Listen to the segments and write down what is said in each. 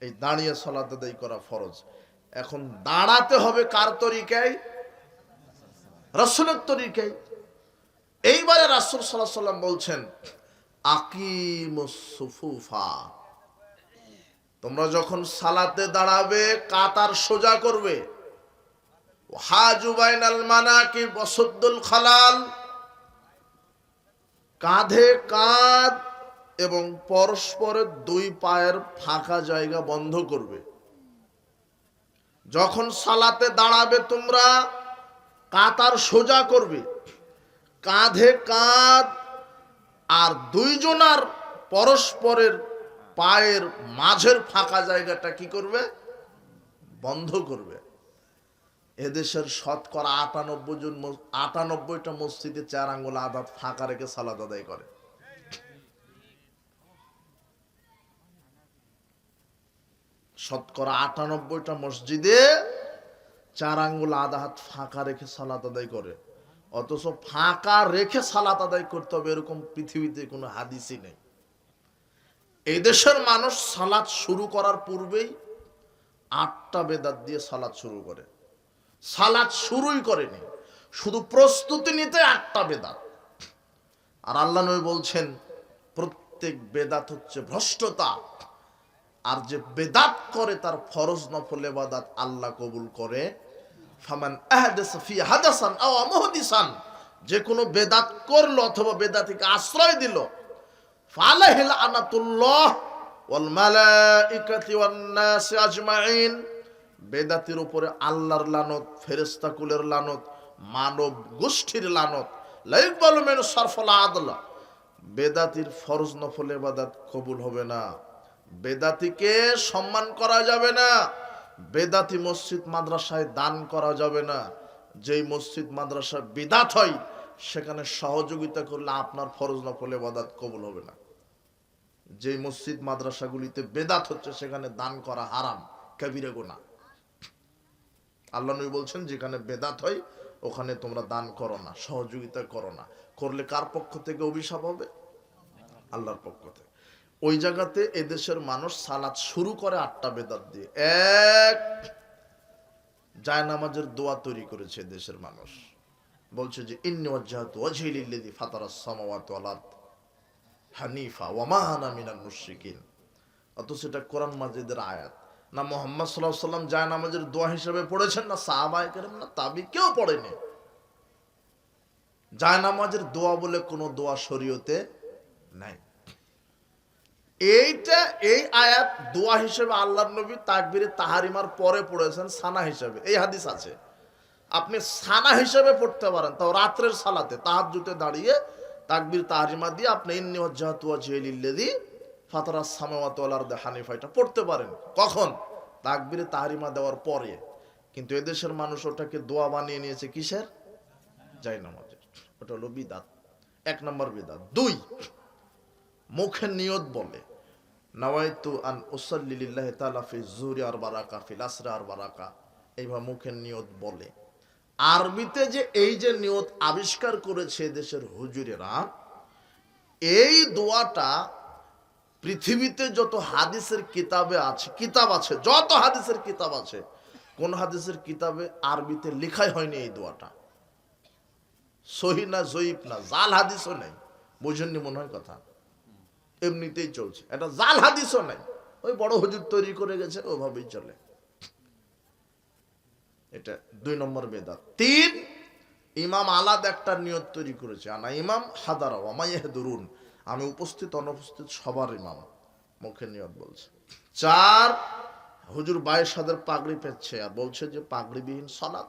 এই দাঁড়িয়ে সালাত আদায় করা ফরজ। এখন দাঁড়াতে হবে কার তরিকায়? রাসূলের তরিকায়। এইবারে রাসূল সাল্লাল্লাহু আলাইহি ওয়াসাল্লাম বলছেন আকিমুস সুফুফা, তোমরা যখন সালাতে দাঁড়াবে কাতার সোজা করবে। হাজু বাইনাল মানাকিব ওয়াসুদ্দুল খালাল, কাঁধে কাঁধ এবং পরস্পরের দুই পায়ের ফাঁকা জায়গা বন্ধ করবে। যখন সালাতে দাঁড়াবে তোমরা কাতার সোজা করবে, কাঁধে কাঁধ আর দুইজনার পরস্পরের পায়ের মাঝের ফাঁকা জায়গাটা কি করবে? বন্ধ করবে। এদেশের শতকরা 98টা মসজিদে 4 আঙ্গুল আদাত ফাঁকা রেখে সালাত আদায় করে। শতকরা 98টা মসজিদে 4 আঙ্গুল আধা হাত ফাঁকা রেখে সালাত আদায় করে। অথচ ফাঁকা রেখে সালাত আদায় করতে হবে এরকম পৃথিবীতে কোনো হাদিসই নেই। এই দেশের মানুষ সালাত শুরু করার পূর্বেই 8টা বেদাত দিয়ে সালাত শুরু করে। সালাত শুরুই করেনি, শুধু প্রস্তুতি নিতে 8টা বেদাত। আর আল্লাহ নবী বলছেন প্রত্যেক বেদাত হচ্ছে ভ্রষ্টতা, আর যে বেদাত করে তার ফরজ নফল ইবাদত আল্লাহ কবুল করে। ফামান আহদাসা ফি হাদাসান আও মুহদিসান, যে কোনো বেদাত করলো অথবা বেদাতিকে আশ্রয় দিল, ফালাহিল আনাতুল্লাহ ওয়াল মালাইকাতি ওয়ান নাস আজমাইন, বেদাতির উপরে আল্লাহর লানত, ফেরেশতা কুলের লানত, মানব গোষ্ঠীর লানত। লা ইকবালু মিন সারফাল আদল, বেদাতির ফরজ নফল ইবাদত কবুল হবে না, বেদাতিকে সম্মান করা যাবে না, বেদাতি মসজিদ মাদ্রাসায় দান করা যাবে না। যেই মসজিদ মাদ্রাসা বিদাত হয় সেখানে সহযোগিতা করলে আপনার ফরজ নফল ইবাদত কবুল হবে না। যেই মসজিদ মাদ্রাসাগুলিতে বেদাত হচ্ছে সেখানে দান করা হারাম, কাবিরা গুনাহ। আল্লাহ নবী বলছেন যেখানে বেদাত হয় ওখানে তোমরা দান করো না, সহযোগিতা করো না। করলে কার পক্ষ থেকে অভিশাপ হবে? আল্লাহর পক্ষ থেকে। ওই জায়গাতে এদেশের মানুষ সালাত শুরু করে 8টা বেদাত দিয়ে। এক, জায়নামাজের দোয়া তৈরি করেছে দেশের মানুষ, বলছে যে ইন্নী ওয়াজজাহতু ওয়াজহি লিল্লাযী ফাতারাস সামাওয়াতি ওয়াল আরদ হানিফা ওয়া মা আনা মিনাল মুশরিকিন। অথচ এটা কোরআন মাজিদের আয়াত না। মুহাম্মদ সাল্লাল্লাহু আলাইহি ওয়াসাল্লাম জায়নামাজের দোয়া হিসেবে পড়েছেন না, সাহাবায়ে কেরাম না তাবি কেউ পড়েনি। জায়নামাজের দোয়া বলে কোনো দোয়া শরীয়তে নাই। এই আয়াত দোয়া হিসেবে আল্লাহর নবী তাকবীরে তাহারিমার পরে পড়েছেন সানা হিসেবে, এই হাদিস আছে। আপনি সানা হিসেবে পড়তে পারেন, তাও রাত্রের সালাতে তাহাজ্জুদে দাঁড়িয়ে তাকবীর তাহারিমা দিয়ে আপনি ইন্নী ওয়াজজাহতু ওয়াজহি লিল্লাযী ফাতারাস সামাওয়াতি ওয়াল আরদ হানিফা এটা পড়তে পারেন। কখন? তাকবীরে তাহারিমা দেওয়ার পরে। কিন্তু এদেশের মানুষ ওটাকে দোয়া বানিয়ে নিয়েছে কিসের? জায়নামাজের। ওটা হলো বিদআত, 1 নম্বর বিদআত। 2, মুখে নিয়ত বলে নাওয়াইতু আন উসাল্লি লিল্লাহি তাআলা ফি যুহরি আরবা রাকা ফিল আসরি আরবা রাকা, এইভাবে মুখের নিয়ত বলে। আরবিতে যে এই যে নিয়ত আবিষ্কার করেছে দেশের হুজুরেরা, এই দোয়াটা পৃথিবীতে যত হাদিসের কিতাবে আছে, যত হাদিসের কিতাব আছে, কোন হাদিসের কিতাবে আরবিতে লেখাই হয়নি এই দোয়াটা। সহিহ না জয়ীফ না, জাল হাদিসও নেই। বুঝেননি মনে হয় কথা? এমনিতেই চলছে, এটা জাল হাদিসও নাই, ওই বড় হুজুর তৈরি করে গেছে, ওভাবেই চলে। এটা 2 নম্বর বেদাত। 3, ইমাম আলাদা একটা নিয়ত তৈরি করেছে, আনা ইমাম হাদারা ওয়া মা ইয়াহদুরুন, আমি উপস্থিত অনুপস্থিত সবার ইমাম, মুখে নিয়ত বলছে। 4, হুজুর 22 পাগড়ি পেচ্ছে আর বলছে যে পাগড়িবিহীন সালাত,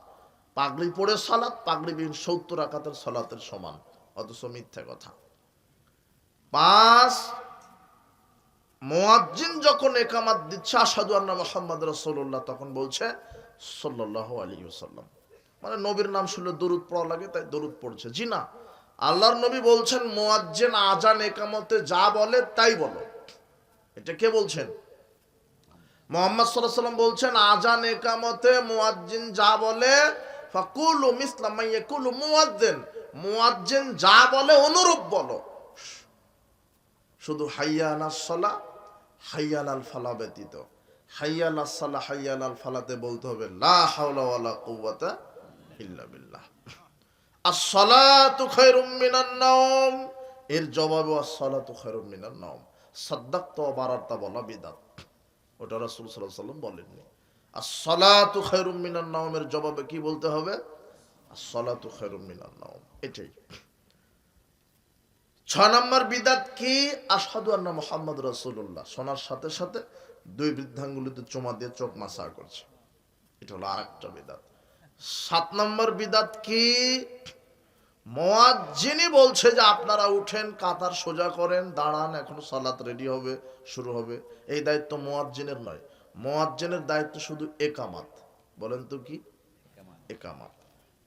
পাগড়ি পরে সালাত পাগড়িবিহীন 70 রাকাতের সালাতের সমান, অথচ মিথ্যা কথা। 5, মুয়াজ্জিন যখন ইকামত দিচ্ছে আশহাদু আন্না মুহাম্মাদুর রাসূলুল্লাহ, তখন বলছে সাল্লাল্লাহু আলাইহি ওয়াসাল্লাম, মানে নবীর নাম শুনলে দরুদ পড়া লাগে তাই দরুদ পড়ছে। জি না, আল্লাহর নবী বলছেন মুয়াজ্জিন আজান ইকামতে যা বলে তাই বলো। এটা কে বলছেন? মুহাম্মদ সাল্লাল্লাহু আলাইহি ওয়াসাল্লাম বলছেন আজান ইকামতে মুয়াজ্জিন যা বলে ফাকুলু মিসলা মা ইয়াকুলু মুয়াজ্জিন, মুয়াজ্জিন যা বলে অনুরূপ বলো। শুধু হাইয়া আলাস সালাহ হাইয়া আলাল ফালাহ ব্যতীত। হাইয়া আলাস সালাহ হাইয়া আলাল ফালাতে বলতে হবে লা হাওলা ওয়ালা কুওয়াতা ইল্লা বিল্লাহ। আস-সালাতু খায়রুম মিনান নাওম, এর জবাবে আস-সালাতু খায়রুম মিনান নাওম। সাদ্দাকতা ওয়া বারারতা বলা বিদআত, ওটা রাসূল সাল্লাল্লাহু আলাইহি ওয়াসাল্লাম বলেননি। আস-সালাতু খায়রুম মিনান নাওমের জবাবে কি বলতে হবে? আস-সালাতু খায়রুম মিনান নাওম, এটাই। 6 নম্বর বিদআত কি? আশহাদু আন্না মুহাম্মাদ রাসূলুল্লাহ, শোনার সাথে সাথে দুই বৃদ্ধাঙ্গুলিতে চুমা দিয়ে চোখ মাসা করছে, এটা হলো আরেকটা বিদআত। 7 নম্বর বিদআত কি? মুয়াজ্জিনই বলছে যে আপনারা উঠেন, কাতার সোজা করেন, দাঁড়ান, এখন সালাত রেডি হবে, শুরু হবে। এই দায়িত্ব মুয়াজ্জিনের নয়, মুয়াজ্জিনের দায়িত্ব শুধু একামাত। বলেন তো কি? একামাত।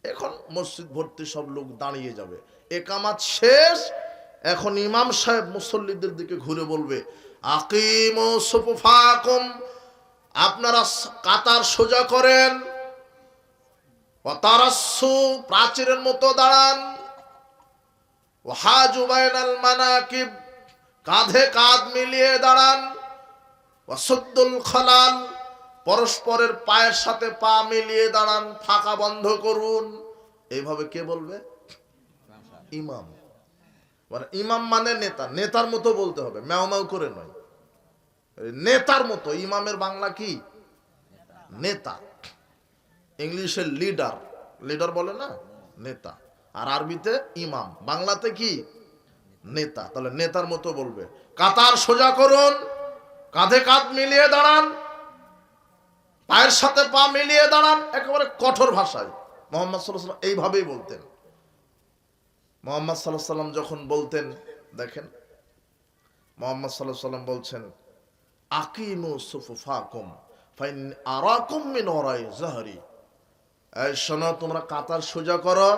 এখন মসজিদ ভর্তি সব লোক দাঁড়িয়ে যাবে, একামাত শেষ, এখন ইমাম সাহেব মুসল্লিদের দিকে ঘুরে বলবে আকিমু সুফুফাকুম, আপনারা কাতার সোজা করেন, ওয়াতারাসসু, প্রাচীরের মতো দাঁড়ান, ওয়াহাজু বাইনাল মানাকিব, কাঁধে কাঁধ মিলিয়ে দাঁড়ান, ওয়াসুদ্দুল খলাল, পরস্পরের পায়ের সাথে পা মিলিয়ে দাঁড়ান, ফাঁকা বন্ধ করুন। এইভাবে কে বলবে? ইমাম। মানে ইমাম মানে নেতা, নেতার মতো বলতে হবে, ম্যাও ম্যাও করে নয়, নেতার মতো। ইমামের বাংলা কি? নেতা। ইংলিশে লিডার, লিডার বলে না, নেতা। আর আরবিতে ইমাম, বাংলাতে কি? নেতা। তাহলে নেতার মতো বলবে কাতার সোজা করুন, কাঁধে কাঁধ মিলিয়ে দাঁড়ান, পায়ের সাথে পা মিলিয়ে দাঁড়ান, একেবারে কঠোর ভাষায় মুহাম্মদ সাল্লাল্লাহু আলাইহি ওয়াসাল্লাম এইভাবেই বলতেন। মুহাম্মদ সাল্লাল্লাহু আলাইহি ওয়াসাল্লাম যখন বলতেন, দেখেন মুহাম্মদ সাল্লাল্লাহু আলাইহি ওয়াসাল্লাম বলছেন আকিমু সুফুফাকুম ফাইন আরাকুম মিন ওয়ারাই যাহরি, এই শোনো, তোমরা কাতার সোজা করো,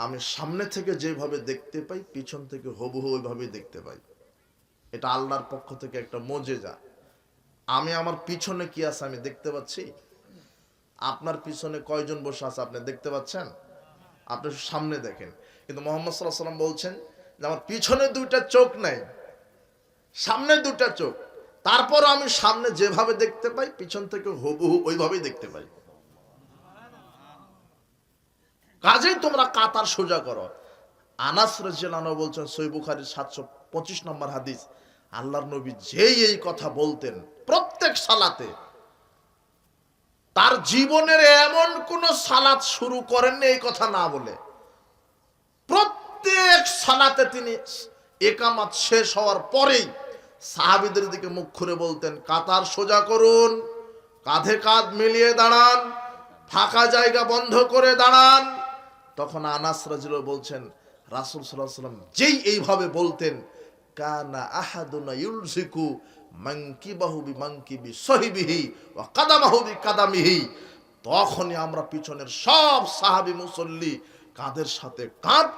আমি সামনে থেকে যেভাবে দেখতে পাই পিছন থেকে হুবহু ওইভাবেই দেখতে পাই। এটা আল্লাহর পক্ষ থেকে একটা মুজিজা। আমি আমার পিছনে কি আছে আমি দেখতে পাচ্ছি, আপনার পিছনে কয়জন বসে আছে আপনি দেখতে পাচ্ছেন? আপনি সামনে দেখেন। কিন্তু মুহাম্মদ সাল্লাল্লাহু আলাইহি ওয়াসাল্লাম বলছেন যে আমার পিছনে দুইটা চোখ নাই, সামনে দুইটা চোখ, তারপর আমি সামনে যেভাবে দেখতে পাই পিছন থেকে হুবহু ওইভাবেই দেখতে পাই। কাজেই তোমরা কাতার সোজা করো। আনাস রাদিয়াল্লাহু আনহু বলছেন, সহিহ বুখারীর 725 নম্বর হাদিস, আল্লাহর নবী যেই এই কথা বলতেন প্রত্যেক সালাতে, তার জীবনের এমন কোন সালাত শুরু করেননি এই কথা না বলে। প্রত্যেক সালাতে তিনি একামাত শেষ হওয়ার পরেই সাহাবীদের দিকে মুখ ঘুরে বলতেন কাতার সোজা করুন, কাঁধে কাঁধ মিলিয়ে দাঁড়ান, ফাঁকা জায়গা বন্ধ করে দাঁড়ান। তখন আনাস রাদিয়াল্লাহু বলছেন রাসূল সাল্লাল্লাহু আলাইহি ওয়াসাল্লাম যেই এইভাবে বলতেন, কানা আহাদুনা ইউলসিকু মানকিবাহু বিমানকিবি সাহিবিহি ওয়া কাদামাহু বিকাদামিহি, তখনই আমরা পিছনের সব সাহাবী মুসল্লি কাঁধের সাথে কাঁধ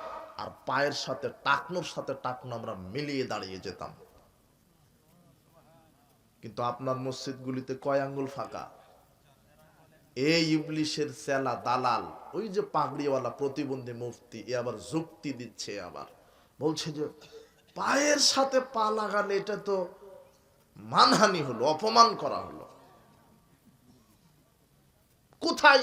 আর পায়ের সাথে টাকনুর সাথে টাকনু আমরা মিলিয়ে দাঁড়িয়ে যেতাম। কিন্তু আপনার মসজিদগুলিতে কয় আঙ্গুল ফাঁকা? এই ইবলিশের চেলা দালাল, ওই যে পাগড়িওয়ালা প্রতিবন্ধী মুফতি, এ আবার যুক্তি দিচ্ছে, আবার বলছে যে পায়ের সাথে পা লাগালে এটা তো মানহানি হলো, অপমান করা হলো। কোথায়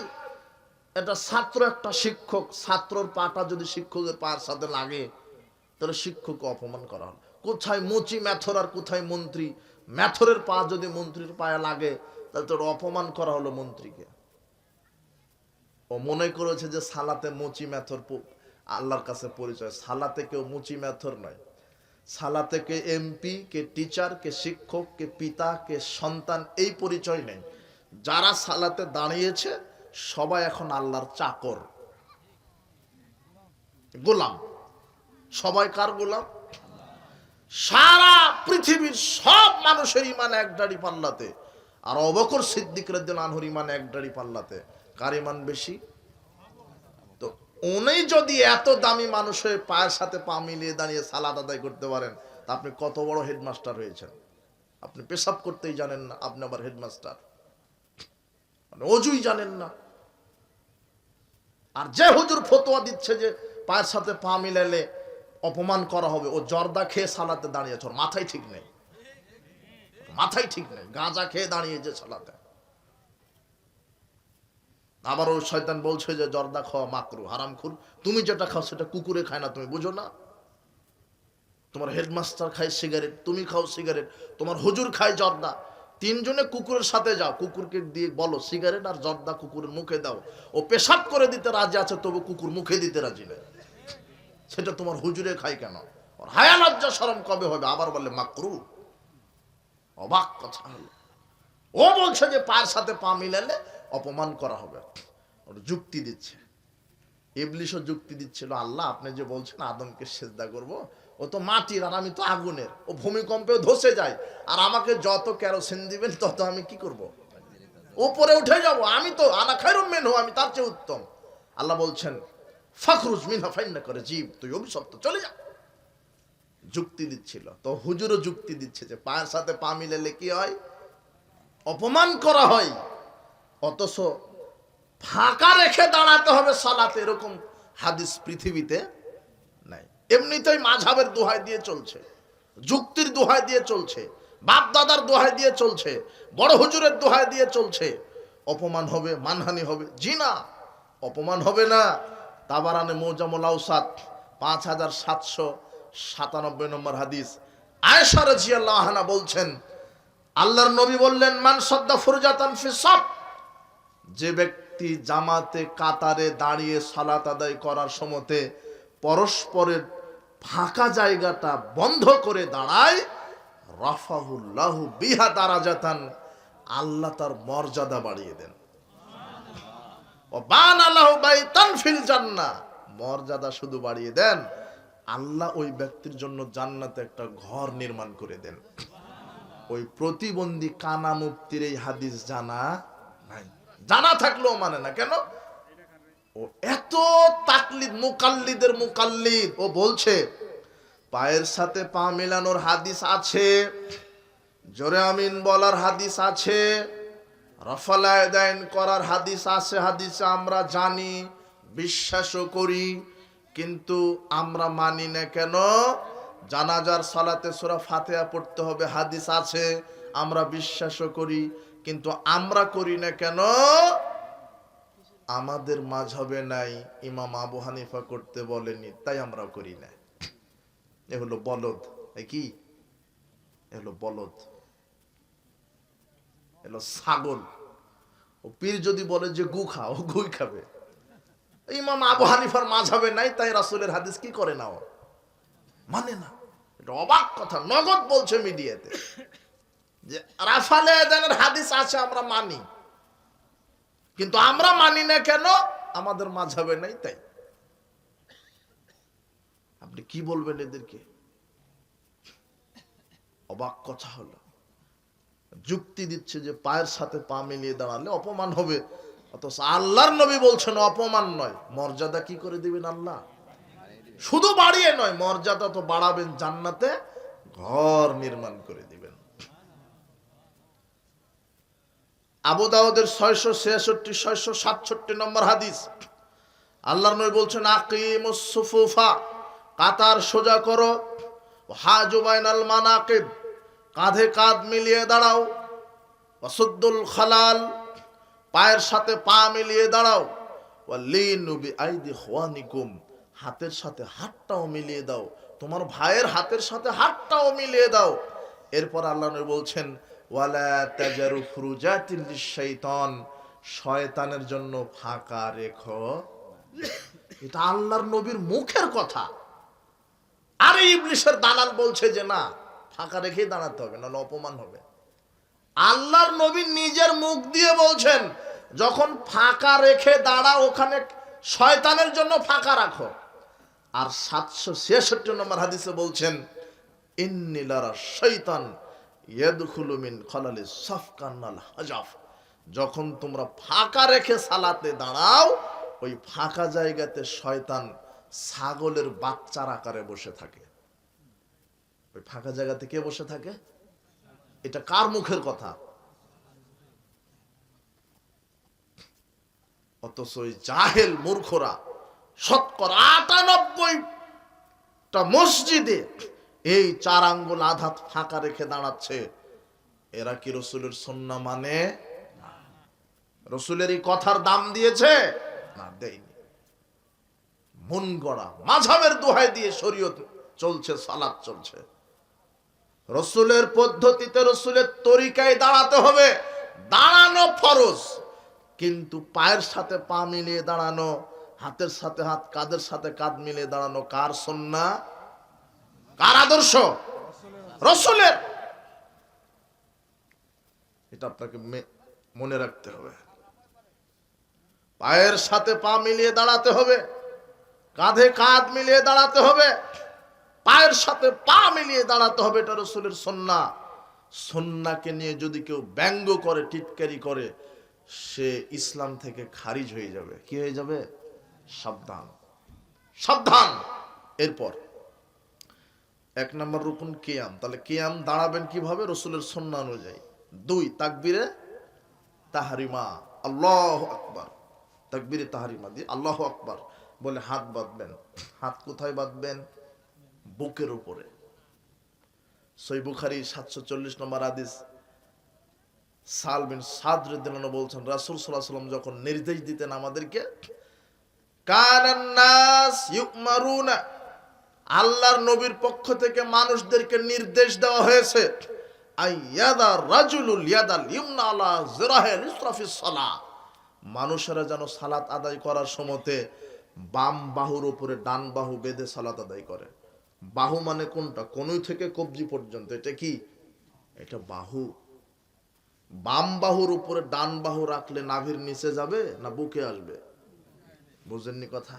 এটা? ছাত্র একটা শিক্ষক, ছাত্রর পাটা যদি শিক্ষকের পায়ের সাথে লাগে তাহলে শিক্ষককে অপমান করা হলো। কোথায় মুচি মেথর আর কোথায় মন্ত্রী, মেথরের পা যদি মন্ত্রীর পায়ে লাগে তাহলে তোর অপমান করা হলো মন্ত্রীকে। ও মনে করেছে যে সালাতে মুচি মেথর আল্লাহর কাছে পরিচয়। সালাতে কেউ মুচি মেথর নয়, সালাতে কে এমপি, কে টিচার, কে শিক্ষক, কে পিতা, কে সন্তান, এই পরিচয় নেই। যারা সালাতে দাঁড়িয়েছে সবাই এখন আল্লাহর চাকর, গোলাম। সবাই কার গোলাম? সারা পৃথিবীর সব মানুষের ইমান এক দাড়ি পাল্লাতে, আর আবু বকর সিদ্দিক রাদিয়াল্লাহু আনহুর ইমান এক দাড়ি পাল্লাতে। কার ইমান বেশি? তো উনি যদি এত দামি মানুষ হয়ে পায়ের সাথে পা মিলিয়ে দাঁড়িয়ে সালাত আদায় করতে পারেন, তা আপনি কত বড় হেডমাস্টার হয়েছেন? আপনি পেশাব করতেই জানেন না, আপনি আবার হেডমাস্টার, মানে অজুই জানেন না। আর যে হুজুর ফতোয়া দিচ্ছে যে পায়ের সাথে পা মিলালে অপমান করা হবে, ও জর্দা খেয়ে সালাতে দাঁড়িয়েছে, ওর মাথায় ঠিক নেই। মাথায় ঠিক নেই, গাঁজা খেয়ে দাঁড়িয়ে যে সালাতে। আবার ওই শয়তান বলছে যে জর্দা খাওয়া মাকরু, হারামখোর। তুমি যেটা খাও সেটা কুকুরে খায় না, তুমি বুঝো না? তোমার হেডমাস্টার খায় সিগারেট, তুমি খাও সিগারেট, তোমার হুজুর খায় জর্দা। তিনজনে কুকুরের সাথে যাও, কুকুরকে দিয়ে বলো সিগারেট আর জর্দা কুকুরের মুখে দাও। ও পেশাব করে দিতে রাজি আছে, তবু কুকুর মুখে দিতে রাজি নেই। সেটা তোমার হুজুরে খায় কেন? ওর হায়া লজ্জা শরম কবে হবে? আবার বলে মাকরু। অবাক কথা হলো। ও বলছে যে পায়ের সাথে পা মিলালে অপমান করা হবে। ওর যুক্তি দিচ্ছে। ইবলিশও যুক্তি দিচ্ছিল, আল্লাহ আপনি যে বলছেন আদমকে সেজদা করব, ও তো মাটির আর আমি তো আগুনের, ও ভূমিকম্পেও ধসে যায়, আর আমাকে যত কেরোসিন দিবেন তত আমি কি করব? উপরে উঠে যাব। আমি তো আনা খায়রুম মিনহু, আমি তার চেয়ে উত্তম। আল্লাহ বলছেন ফাখরুজ মিনহা ফাইন্নাকা রাজিম, তুই অভিশপ্ত, চলে যা। যুক্তি দিচ্ছিল। তো হুজুরও যুক্তি দিচ্ছে যে পায়ের সাথে পা মিলালে কি হয়? অপমান করা হয়। অথচ ফাঁকা রেখে দাঁড়াতে হবে সালাতে, এরকম হাদিস পৃথিবীতে নাই। এমনিতেই মাযহাবের দোহাই দিয়ে চলছে, যুক্তির দোহাই দিয়ে চলছে, বাপ দাদার দোহাই দিয়ে চলছে, বড় হুজুরের দোহাই দিয়ে চলছে। অপমান হবে, মানহানি হবে। জি না, অপমান হবে না। তাবারানে মুজামুল আওসাত 5797 নম্বর হাদিস, আয়েশা রাদিয়াল্লাহু আনহা বলছেন, আল্লাহর নবী বললেন, মান সাদ্দা ফুরজাতান ফি সাফ, যে ব্যক্তি জামাতে কাতারে দাঁড়িয়ে সালাত আদায় করার সময়তে পরস্পরের ফাঁকা জায়গাটা বন্ধ করে দাঁড়ায়, রাফাহুল্লাহু বিহা দারাজাতান, আল্লাহ তার মর্যাদা বাড়িয়ে দেন। ও বানালাহু বাইতান ফিল জান্নাহ, মর্যাদা শুধু বাড়িয়ে দেন, আল্লাহ ওই ব্যক্তির জন্য জান্নাতে একটা ঘর নির্মাণ করে দেন। ওই প্রতিবন্ধী কানা মুফতির এই হাদিস জানা নাই। জানা থাকলেও মানে না কেন? ও এত তাকলিদ, মুকাল্লিদের মুকাল্লিদ। ও বলছে পায়ের সাথে পা মেলানোর হাদিস আছে, জোরে আমিন বলার হাদিস আছে, রাফাল ইয়াদাইন করার হাদিস আছে, হাদিসে আমরা জানি, বিশ্বাসও করি, কিন্তু আমরা মানি না কেন? জানাজার সালাতে সূরা ফাতিহা পড়তে হবে, হাদিস আছে, আমরা বিশ্বাসও করি, কিন্তু আমরা করি না কেন? আমাদের মাযহাবে নাই, ইমাম আবু হানিফা করতে বলেনি, তাই আমরা করি না। এ হলো বলদ। কি এলো? বলদ, এলো ছাগল। ও পীর যদি বলে যে গু খা, ও গুই খাবে। ইমাম আবু হানিফার মাযহাবে নাই, তাই রাসূলের হাদিস কি করে না, ও মানে না। এটা অবাক কথা। নগদ বলছে মিডিয়াতে যে রাফালে ইয়াদানের হাদিস আছে, আমরা মানি, কিন্তু আমরা মানি না কেন? আমাদের মাযহাবে নাই তাই। আপনি কি বলবেন এদেরকে? অবাক কথা হলো। যুক্তি দিচ্ছে যে পায়ের সাথে পা মিলিয়ে দাঁড়ালে অপমান হবে, অথচ আল্লাহর নবী বলছেন অপমান নয়। মর্যাদা কি করে দিবেন আল্লাহ? শুধু বাড়িয়ে নয়, মর্যাদা তো বাড়াবেন, জান্নাতে ঘর নির্মাণ করে দিবেন। আবু দাউদের 666 667 নম্বর হাদিস, আল্লাহর নবী বলছেন আকিমুস সুফুফা, কাতার সোজা করো, হাজু বাইনাল মানাকিব, কাঁধে কাঁধ মিলিয়ে দাঁড়াও, ওয়াসুদ্দুল খালাল, পায়ের সাথে পা মিলিয়ে দাঁড়াও, ওয়ালিনু বিআইদি ইখওয়ানিকুম, হাতের সাথে হাতটাও মিলিয়ে দাও, তোমার ভাইয়ের হাতের সাথে হাতটাও মিলিয়ে দাও। এরপর আল্লাহ নবী বলছেন ওয়ালা তাজারু ফুরুজাতিল লিশাইতান, শয়তানের জন্য ফাঁকা রেখো। এটা আল্লাহর নবীর মুখের কথা। আর ইবলিসের দালাল বলছে যে না, ফাঁকা রেখেই দাঁড়াতে হবে, নাহলে অপমান হবে। আল্লাহর নবী নিজের মুখ দিয়ে বলছেন যখন ফাঁকা রেখে দাঁড়া, ওখানে শয়তানের জন্য ফাঁকা রাখো। আর 766 নম্বর হাদিসে বলছেন ইন্নী লারা শাইতান ইয়াদখুলু মিন খালালিস সাফকানাল হাজাফ, যখন তোমরা ফাঁকা রেখে সালাতে দাঁড়াও, ওই ফাঁকা জায়গাতে শয়তান ছাগলের বাচ্চার আকারে বসে থাকে। ওই ফাঁকা জায়গাতে কে বসে থাকে? এটা কার মুখের কথা? অথচ ওই জাহেল মূর্খরা 98টা মসজিদে এই 4 আঙ্গুল আধাত ফাঁকা রেখে দাঁড়াচ্ছে। এরা কি রসুলের সুন্নাহ মানে? রসুলের এই কথার দাম দিয়েছে? না, দেয়নি। মন গড়া মাযহাবের দোহাই দিয়ে শরীয়ত চলছে, সালাত চলছে। রসুলের পদ্ধতিতে, রসুলের তরিকায় দাঁড়াতে হবে। দাঁড়ানো ফরজ, কিন্তু পায়ের সাথে পা মিলিয়ে দাঁড়ানো, হাতের সাথে হাত, কাঁধের সাথে কাঁধ মিলিয়ে দাঁড়ানো কার সুন্নাহ, কার আদর্শ? রসুলের। এটা আপনাকে মনে রাখতে হবে। পায়ের সাথে পা মিলিয়ে দাঁড়াতে হবে, কাঁধে কাঁধ মিলিয়ে দাঁড়াতে হবে, পায়ের সাথে পা মিলিয়ে দাঁড়াতে হবে। এটা রসুলের সুন্নাহ। সুন্নাহকে নিয়ে যদি কেউ ব্যঙ্গ করে, টিটকারি করে, সে ইসলাম থেকে খারিজ হয়ে যাবে। কি হয়ে যাবে? সাবধান, সাবধান। এরপর 1 নম্বর রুকুন কিয়াম। তাহলে কিয়াম দাঁড়াবেন কিভাবে? রসুলের সুন্নাহ অনুযায়ী। 2 তাকবীরে তাহরিমা, আল্লাহু আকবার। তাকবীরে তাহরিমা দিয়ে আল্লাহু আকবার বলে হাত বাঁধবেন। হাত কোথায় বাঁধবেন? বুকের উপরে। সহিহ বুখারী 740 নম্বর হাদিস, সাল বিন সাদ রাদিয়াল্লাহু আনহু বলছেন, রাসূল সাল্লাল্লাহু আলাইহি ওয়াসাল্লাম যখন নির্দেশ দিতেন আমাদেরকে, কানান নাস ইউমারুনা, আল্লাহর নবীর পক্ষ থেকে মানুষদেরকে নির্দেশ দেওয়া হয়েছে, আইয়াদা রাজুলুল ইয়াদাল ইমনা আলা জিরাহিল ইসরা ফিস সালাহ, মানুষেরা যেন সালাত আদায় করার সময়তে বাম বাহুর উপরে ডান বাহু বেঁধে সালাত আদায় করে। বাহু মানে কোনটা? কনুই থেকে কবজি পর্যন্ত। এটা কি? এটা বাহু। বাম বাহুর উপরে ডান বাহু রাখলে নাভির নিচে যাবে না বুকে আসবে? বুঝেননি কথা?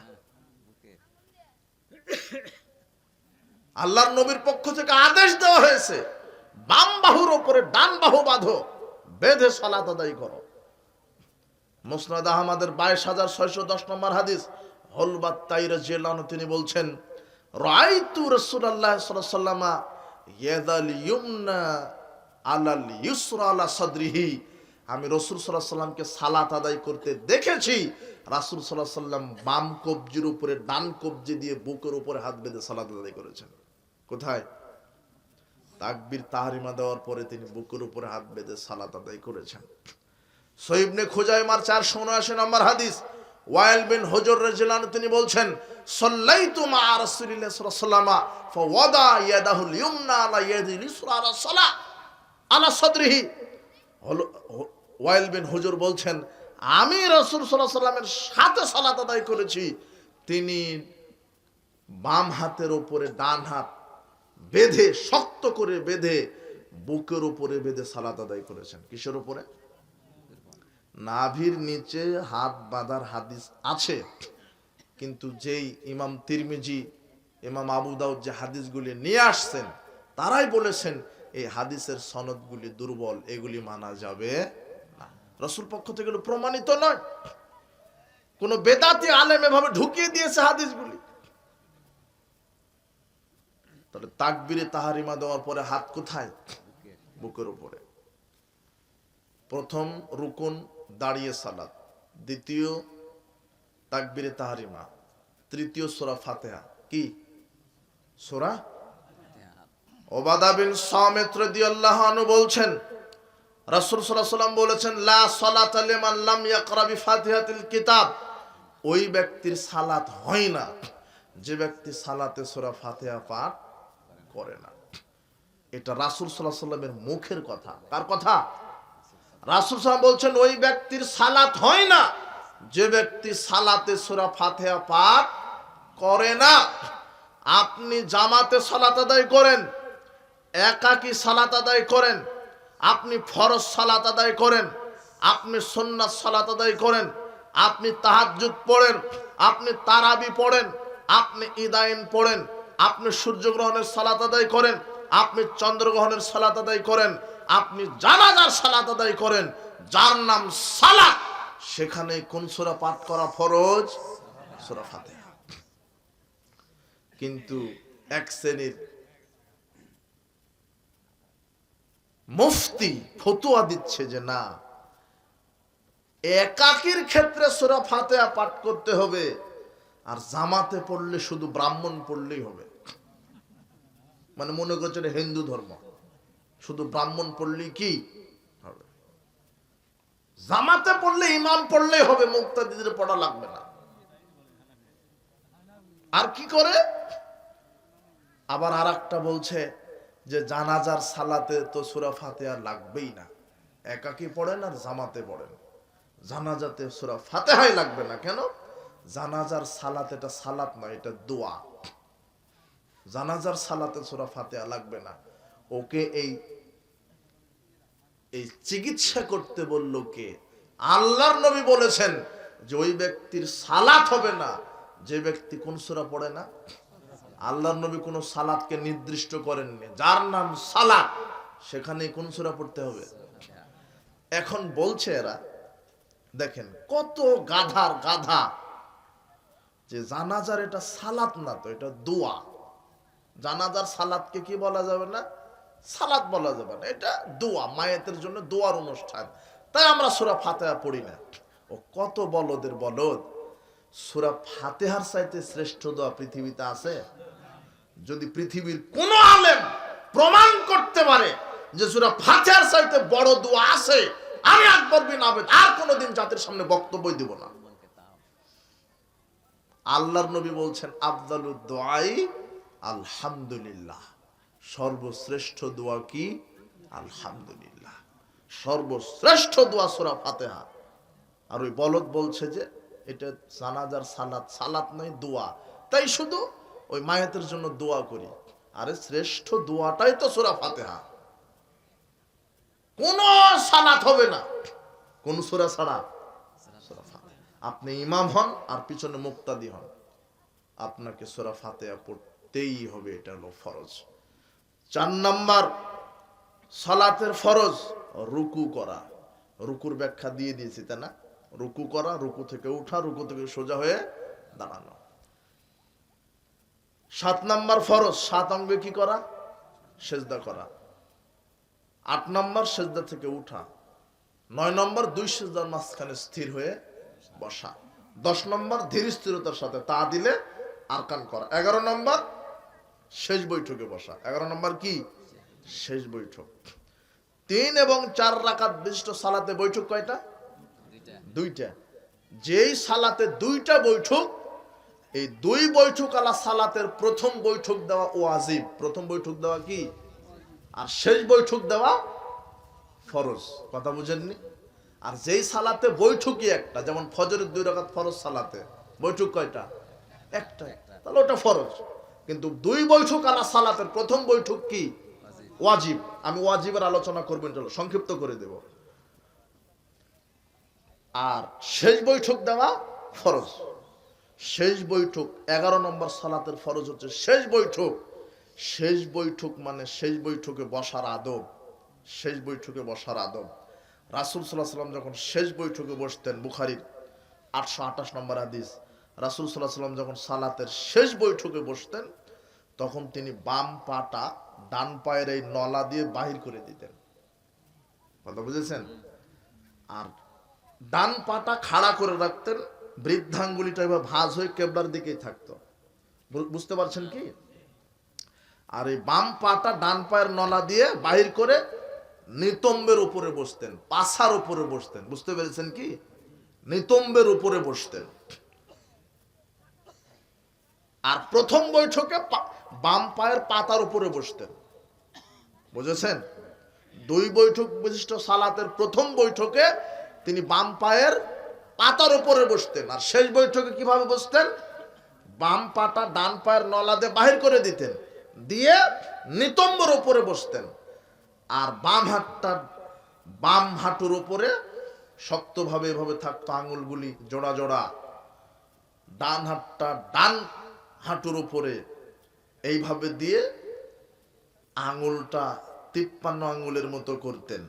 আল্লাহর নবীর পক্ষ থেকে আদেশ দেওয়া হয়েছে, বাম বাহুর উপরে ডান বাহু বাঁধো, বেঁধে সালাত আদায় করো। মুসনাদ আহমদের 22,610 নম্বর হাদিস, হলবাত তাই রাদিয়াল্লাহু আনহু তিনি বলছেন, রাআইতু রাসূলুল্লাহ সাল্লাল্লাহু আলাইহি ওয়াসাল্লাম ইয়াদাল ইউমনা আলাল ইউসরা আলা সাদরিহি, আমি রাসূল সাল্লাল্লাহু আলাইহি ওয়াসাল্লামকে সালাত আদায় করতে দেখেছি, রাসূল সাল্লাল্লাহু আলাইহি ওয়াসাল্লাম বাম কবজির উপরে ডান কবজি দিয়ে বুকের উপরে হাত বেঁধে সালাত আদায় করেছেন। কোথায়? তাকবীর তাহরিমা দেওয়ার পরে তিনি বুকের উপরে হাত বেঁধে সালাত আদায় করেছেন। সহিহ ইবনে খুজাইমার 479 নম্বর হাদিস, ওয়াইল বিন হুজর রাদিয়াল্লাহু আনহু তিনি বলছেন, সাল্লাইতু মা রাসূলিল্লাহ সাল্লাল্লাহু আলাইহি ওয়াসাল্লাম ফাওয়াদা ইয়াদাহুল ইউমনা আলা ইয়াদিল ইসরা আলা সালাহ আলা সাদরিহি। ওয়াইল বিন হুজর বলছেন, আমি রাসূল সাল্লাল্লাহু আলাইহি ওয়াসাল্লামের সাথে সালাত আদায় করেছি, তিনি বাম হাতের উপরে ডান হাত বেঁধে, শক্ত করে বেঁধে, বুকের উপরে বেঁধে সালাত আদায় করেছেন। কিসের উপরে? নাভির নিচে হাত বাঁধার হাদিস আছে, কিন্তু যেই ইমাম তিরমিজি, ইমাম আবু দাউদ যে হাদিসগুলি নিয়ে আসছেন, তারাই বলেছেন এই হাদিসের সনদগুলি দুর্বল, এগুলি মানা যাবে না। রাসূল পক্ষ থেকে প্রমাণিত নয়, কোন বেদাতি আলেম এভাবে ঢুকিয়ে দিয়েছে হাদিসগুলি। তাহলে তাকবীরে তাহরিমা দেওয়ার পরে হাত কোথায়? বুকের উপরে। প্রথম রুকুন দাঁড়িয়ে সালাত, দ্বিতীয় তাকবীরে তাহরিমা, তৃতীয় সূরা ফাতিহা। কি সূরা? উবাদা বিন সামিত রাদিয়াল্লাহু আনহু বলছেন, রাসূল সাল্লাল্লাহু আলাইহি ওয়াসাল্লাম বলেছেন, লা সালাতা লিমান লাম ইয়াকরা বিফাতিহাতিল কিতাব, ওই ব্যক্তির সালাত হয় না যে ব্যক্তি সালাতে সূরা ফাতিহা পাঠ করে না। এটা রাসূল সাল্লাল্লাহু আলাইহি ওয়াসাল্লামের মুখের কথা। কার কথা? রাসূল সাল্লাল্লাহু আলাইহি ওয়াসাল্লাম বলছেন, ওই ব্যক্তির সালাত হয় না যে ব্যক্তি সালাতে সূরা ফাতিহা পাঠ করে না। আপনি জামাতে সালাত আদায় করেন, একাকী সালাত আদায় করেন, আপনি ফরজ সালাত আদায় করেন, আপনি সুন্নাত সালাত আদায় করেন, আপনি তাহাজ্জুদ পড়েন, আপনি তারাবি পড়েন, আপনি ইদাইন পড়েন, আপনি সূর্যগ্রহণের সালাত আদায় করেন, আপনি চন্দ্রগ্রহণের সালাত আদায় করেন, আপনি জানাজার সালাত আদায় করেন, যার নাম সালাত, সেখানে কোন সূরা পাঠ করা ফরজ? সূরা ফাতিহা। কিন্তু এক শ্রেণীর মুফতি ফতোয়া দিচ্ছে যে না, একাকীর ক্ষেত্রে সূরা ফাতিহা পাঠ করতে হবে, আর জামাতে পড়লে শুধু ব্রাহ্মণ পড়লেই হবে। মানে মনে করছেন হিন্দু ধর্ম, শুধু ব্রাহ্মণ পড়লেই কি হবে? জামাতে পড়লে ইমাম পড়লেই হবে, মুক্তাদিদের পড়া লাগবে না। আর কি করে? আবার আর একটা বলছে যে জানাজার সালাতে তো সূরা ফাতিহা লাগবেই না, একাকি পড়েন আর জামাতে পড়েন, জানাজাতে সূরা ফাতিহাই লাগবে না। কেন? জানাজার সালাত এটা সালাত নয়, এটা দোয়া। জানাজার সালাতে সূরা ফাতিহা লাগবে না। ওকে এই চিকিৎসা করতে বলল কে? আল্লাহর নবী বলেছেন যে ওই ব্যক্তির সালাত হবে না যে ব্যক্তি কোন সূরা পড়ে না। আল্লাহর নবী কোন সালাতকে নির্দিষ্ট করেননি, যার নাম সালাত সেখানে কোন সূরা পড়তে হবে। এখন বলছে এরা, দেখেন কত গাধার গাধা, যে জানাজার এটা সালাত না, তো এটা দোয়া। জানাজার সালাতকে কি বলা যাবে না? সালাত বলা যাবে না, এটা দোয়া, মায়েতের জন্য দোয়ার অনুষ্ঠান। তাই আমরা সূরা ফাতিহা পড়ি না। ও কত বলদের বলদ! সূরা ফাতিহার চাইতে শ্রেষ্ঠ দোয়া পৃথিবীতে আছে? যদি পৃথিবীর কোন আলেম প্রমাণ করতে পারে যে সূরা ফাতিহার চাইতে বড় দোয়া আছে, আমি আকবর বিন আবেদ আর কোনদিন জাতির সামনে বক্তব্য দিব না। আল্লাহর নবী বলছেন আফদালুদ দুআই আলহামদুলিল্লাহ, সর্বশ্রেষ্ঠ দোয়া কি? আলহামদুলিল্লাহ। সর্বশ্রেষ্ঠ দোয়া সূরা ফাতিহা। আর ওই বলদ বলছে যে এটা জানাজার সালাত, সালাত নয় দোয়া, তাই শুধু ওই মায়াতের জন্য দোয়া করি। আরে শ্রেষ্ঠ দোয়াটাই তো সূরা ফাতিহা। কোন সালাত হবে না কোন সূরা ছাড়া, সূরা ফাতিহা। আপনি ইমাম হন আর পিছনে মুক্তাদি হন, আপনাকে সূরা ফাতিহা পড়তেই হবে, এটা হলো ফরজ। 4 নাম্বার সালাতের ফরজ রুকু করা। রুকুর ব্যাখ্যা দিয়ে দিয়েছি, তাই না? রুকু করা, রুকু থেকে উঠা, রুকু থেকে সোজা হয়ে দাঁড়ানো। 7 নাম্বার ফরজ 7 অঙ্গে কি করা? সেজদা করা। 8 নাম্বার সেজদা থেকে উঠা। 9 নম্বর 2 সেজদার মাঝখানে স্থির হয়ে বসা। 10 নম্বর ধীর স্থিরতার সাথে তা দিলে আরকান করা। 11 নম্বর শেষ বৈঠকে বসা। 11 নম্বর কি? শেষ বৈঠক। 3 এবং 4 রাকাত বিশিষ্ট সালাতে বৈঠক কয়টা? 2টা। যেই সালাতে 2টা বৈঠক, এই 2 বৈঠক আলা সালাতের প্রথম বৈঠক দেওয়া ওয়াজিব। প্রথম বৈঠক দেওয়া কি? আর শেষ বৈঠক দেওয়া ফরজ। কথা বুঝেননি? আর যেই সালাতে বৈঠকই একটা, যেমন ফজরের 2 রাকাত ফরজ সালাতে বৈঠক কয়টা? একটা, তাহলে ওটা ফরজ। কিন্তু 2 বৈঠক আলা সালাতের প্রথম বৈঠক কি? ওয়াজিব। আমি ওয়াজিবের আলোচনা করব ইনশাআল্লাহ, সংক্ষিপ্ত করে দেব। আর শেষ বৈঠক দেওয়া ফরজ। শেষ বৈঠক 11 নম্বর সালাতের ফরজ হচ্ছে শেষ বৈঠক। শেষ বৈঠক মানে শেষ বৈঠকে বসার আদব। শেষ বৈঠকে বসার আদব। রাসূল সাল্লাল্লাহু আলাইহি ওয়াসাল্লাম যখন শেষ বৈঠকে বসতেন, বুখারীর 828 নম্বর হাদিস, রাসূল সাল্লাল্লাহু আলাইহি ওয়াসাল্লাম যখন সালাতের শেষ বৈঠকে বসতেন, তখন তিনি বাম পাটা ডান পায়ের এই নলা দিয়ে বাহির করে দিতেন। কথা বুঝেছেন? আর ডান পাটা খাড়া করে রাখতেন, বৃদ্ধাঙ্গুলিটা এভাবে ভাঁজ হয়ে কেবলার দিকেই থাকতো। বুঝতে পারছেন কি? আর এই বাম পাটা ডান পায়ের নলা দিয়ে বাহির করে নিতম্বের উপরে বসতেন, পাছার উপরে বসতেন। বুঝতে পেরেছেন কি? নিতম্বের উপরে বসতেন। আর প্রথম বৈঠকে বাম পায়ের পাতার উপরে বসতেন। বুঝেছেন? 2 বৈঠক বিশিষ্ট সালাতের প্রথম বৈঠকে তিনি বাম পায়ের পাতার উপরে বসতেন। আর শেষ বৈঠকে কিভাবে বসতেন? বাম পাটা ডান পায়ের নলা দিয়ে বাহির করে দিতেন, দিয়ে নিতম্বর উপরে বসতেন। আর বাম হাতটা বাম হাঁটুর উপরে শক্তভাবে এভাবে থাকতো, আঙুলগুলি জোড়া জোড়া। ডান হাতটা ডান হাঁটুর উপরে এইভাবে দিয়ে আঙুলটা 53 আঙুলের মতো করতেন।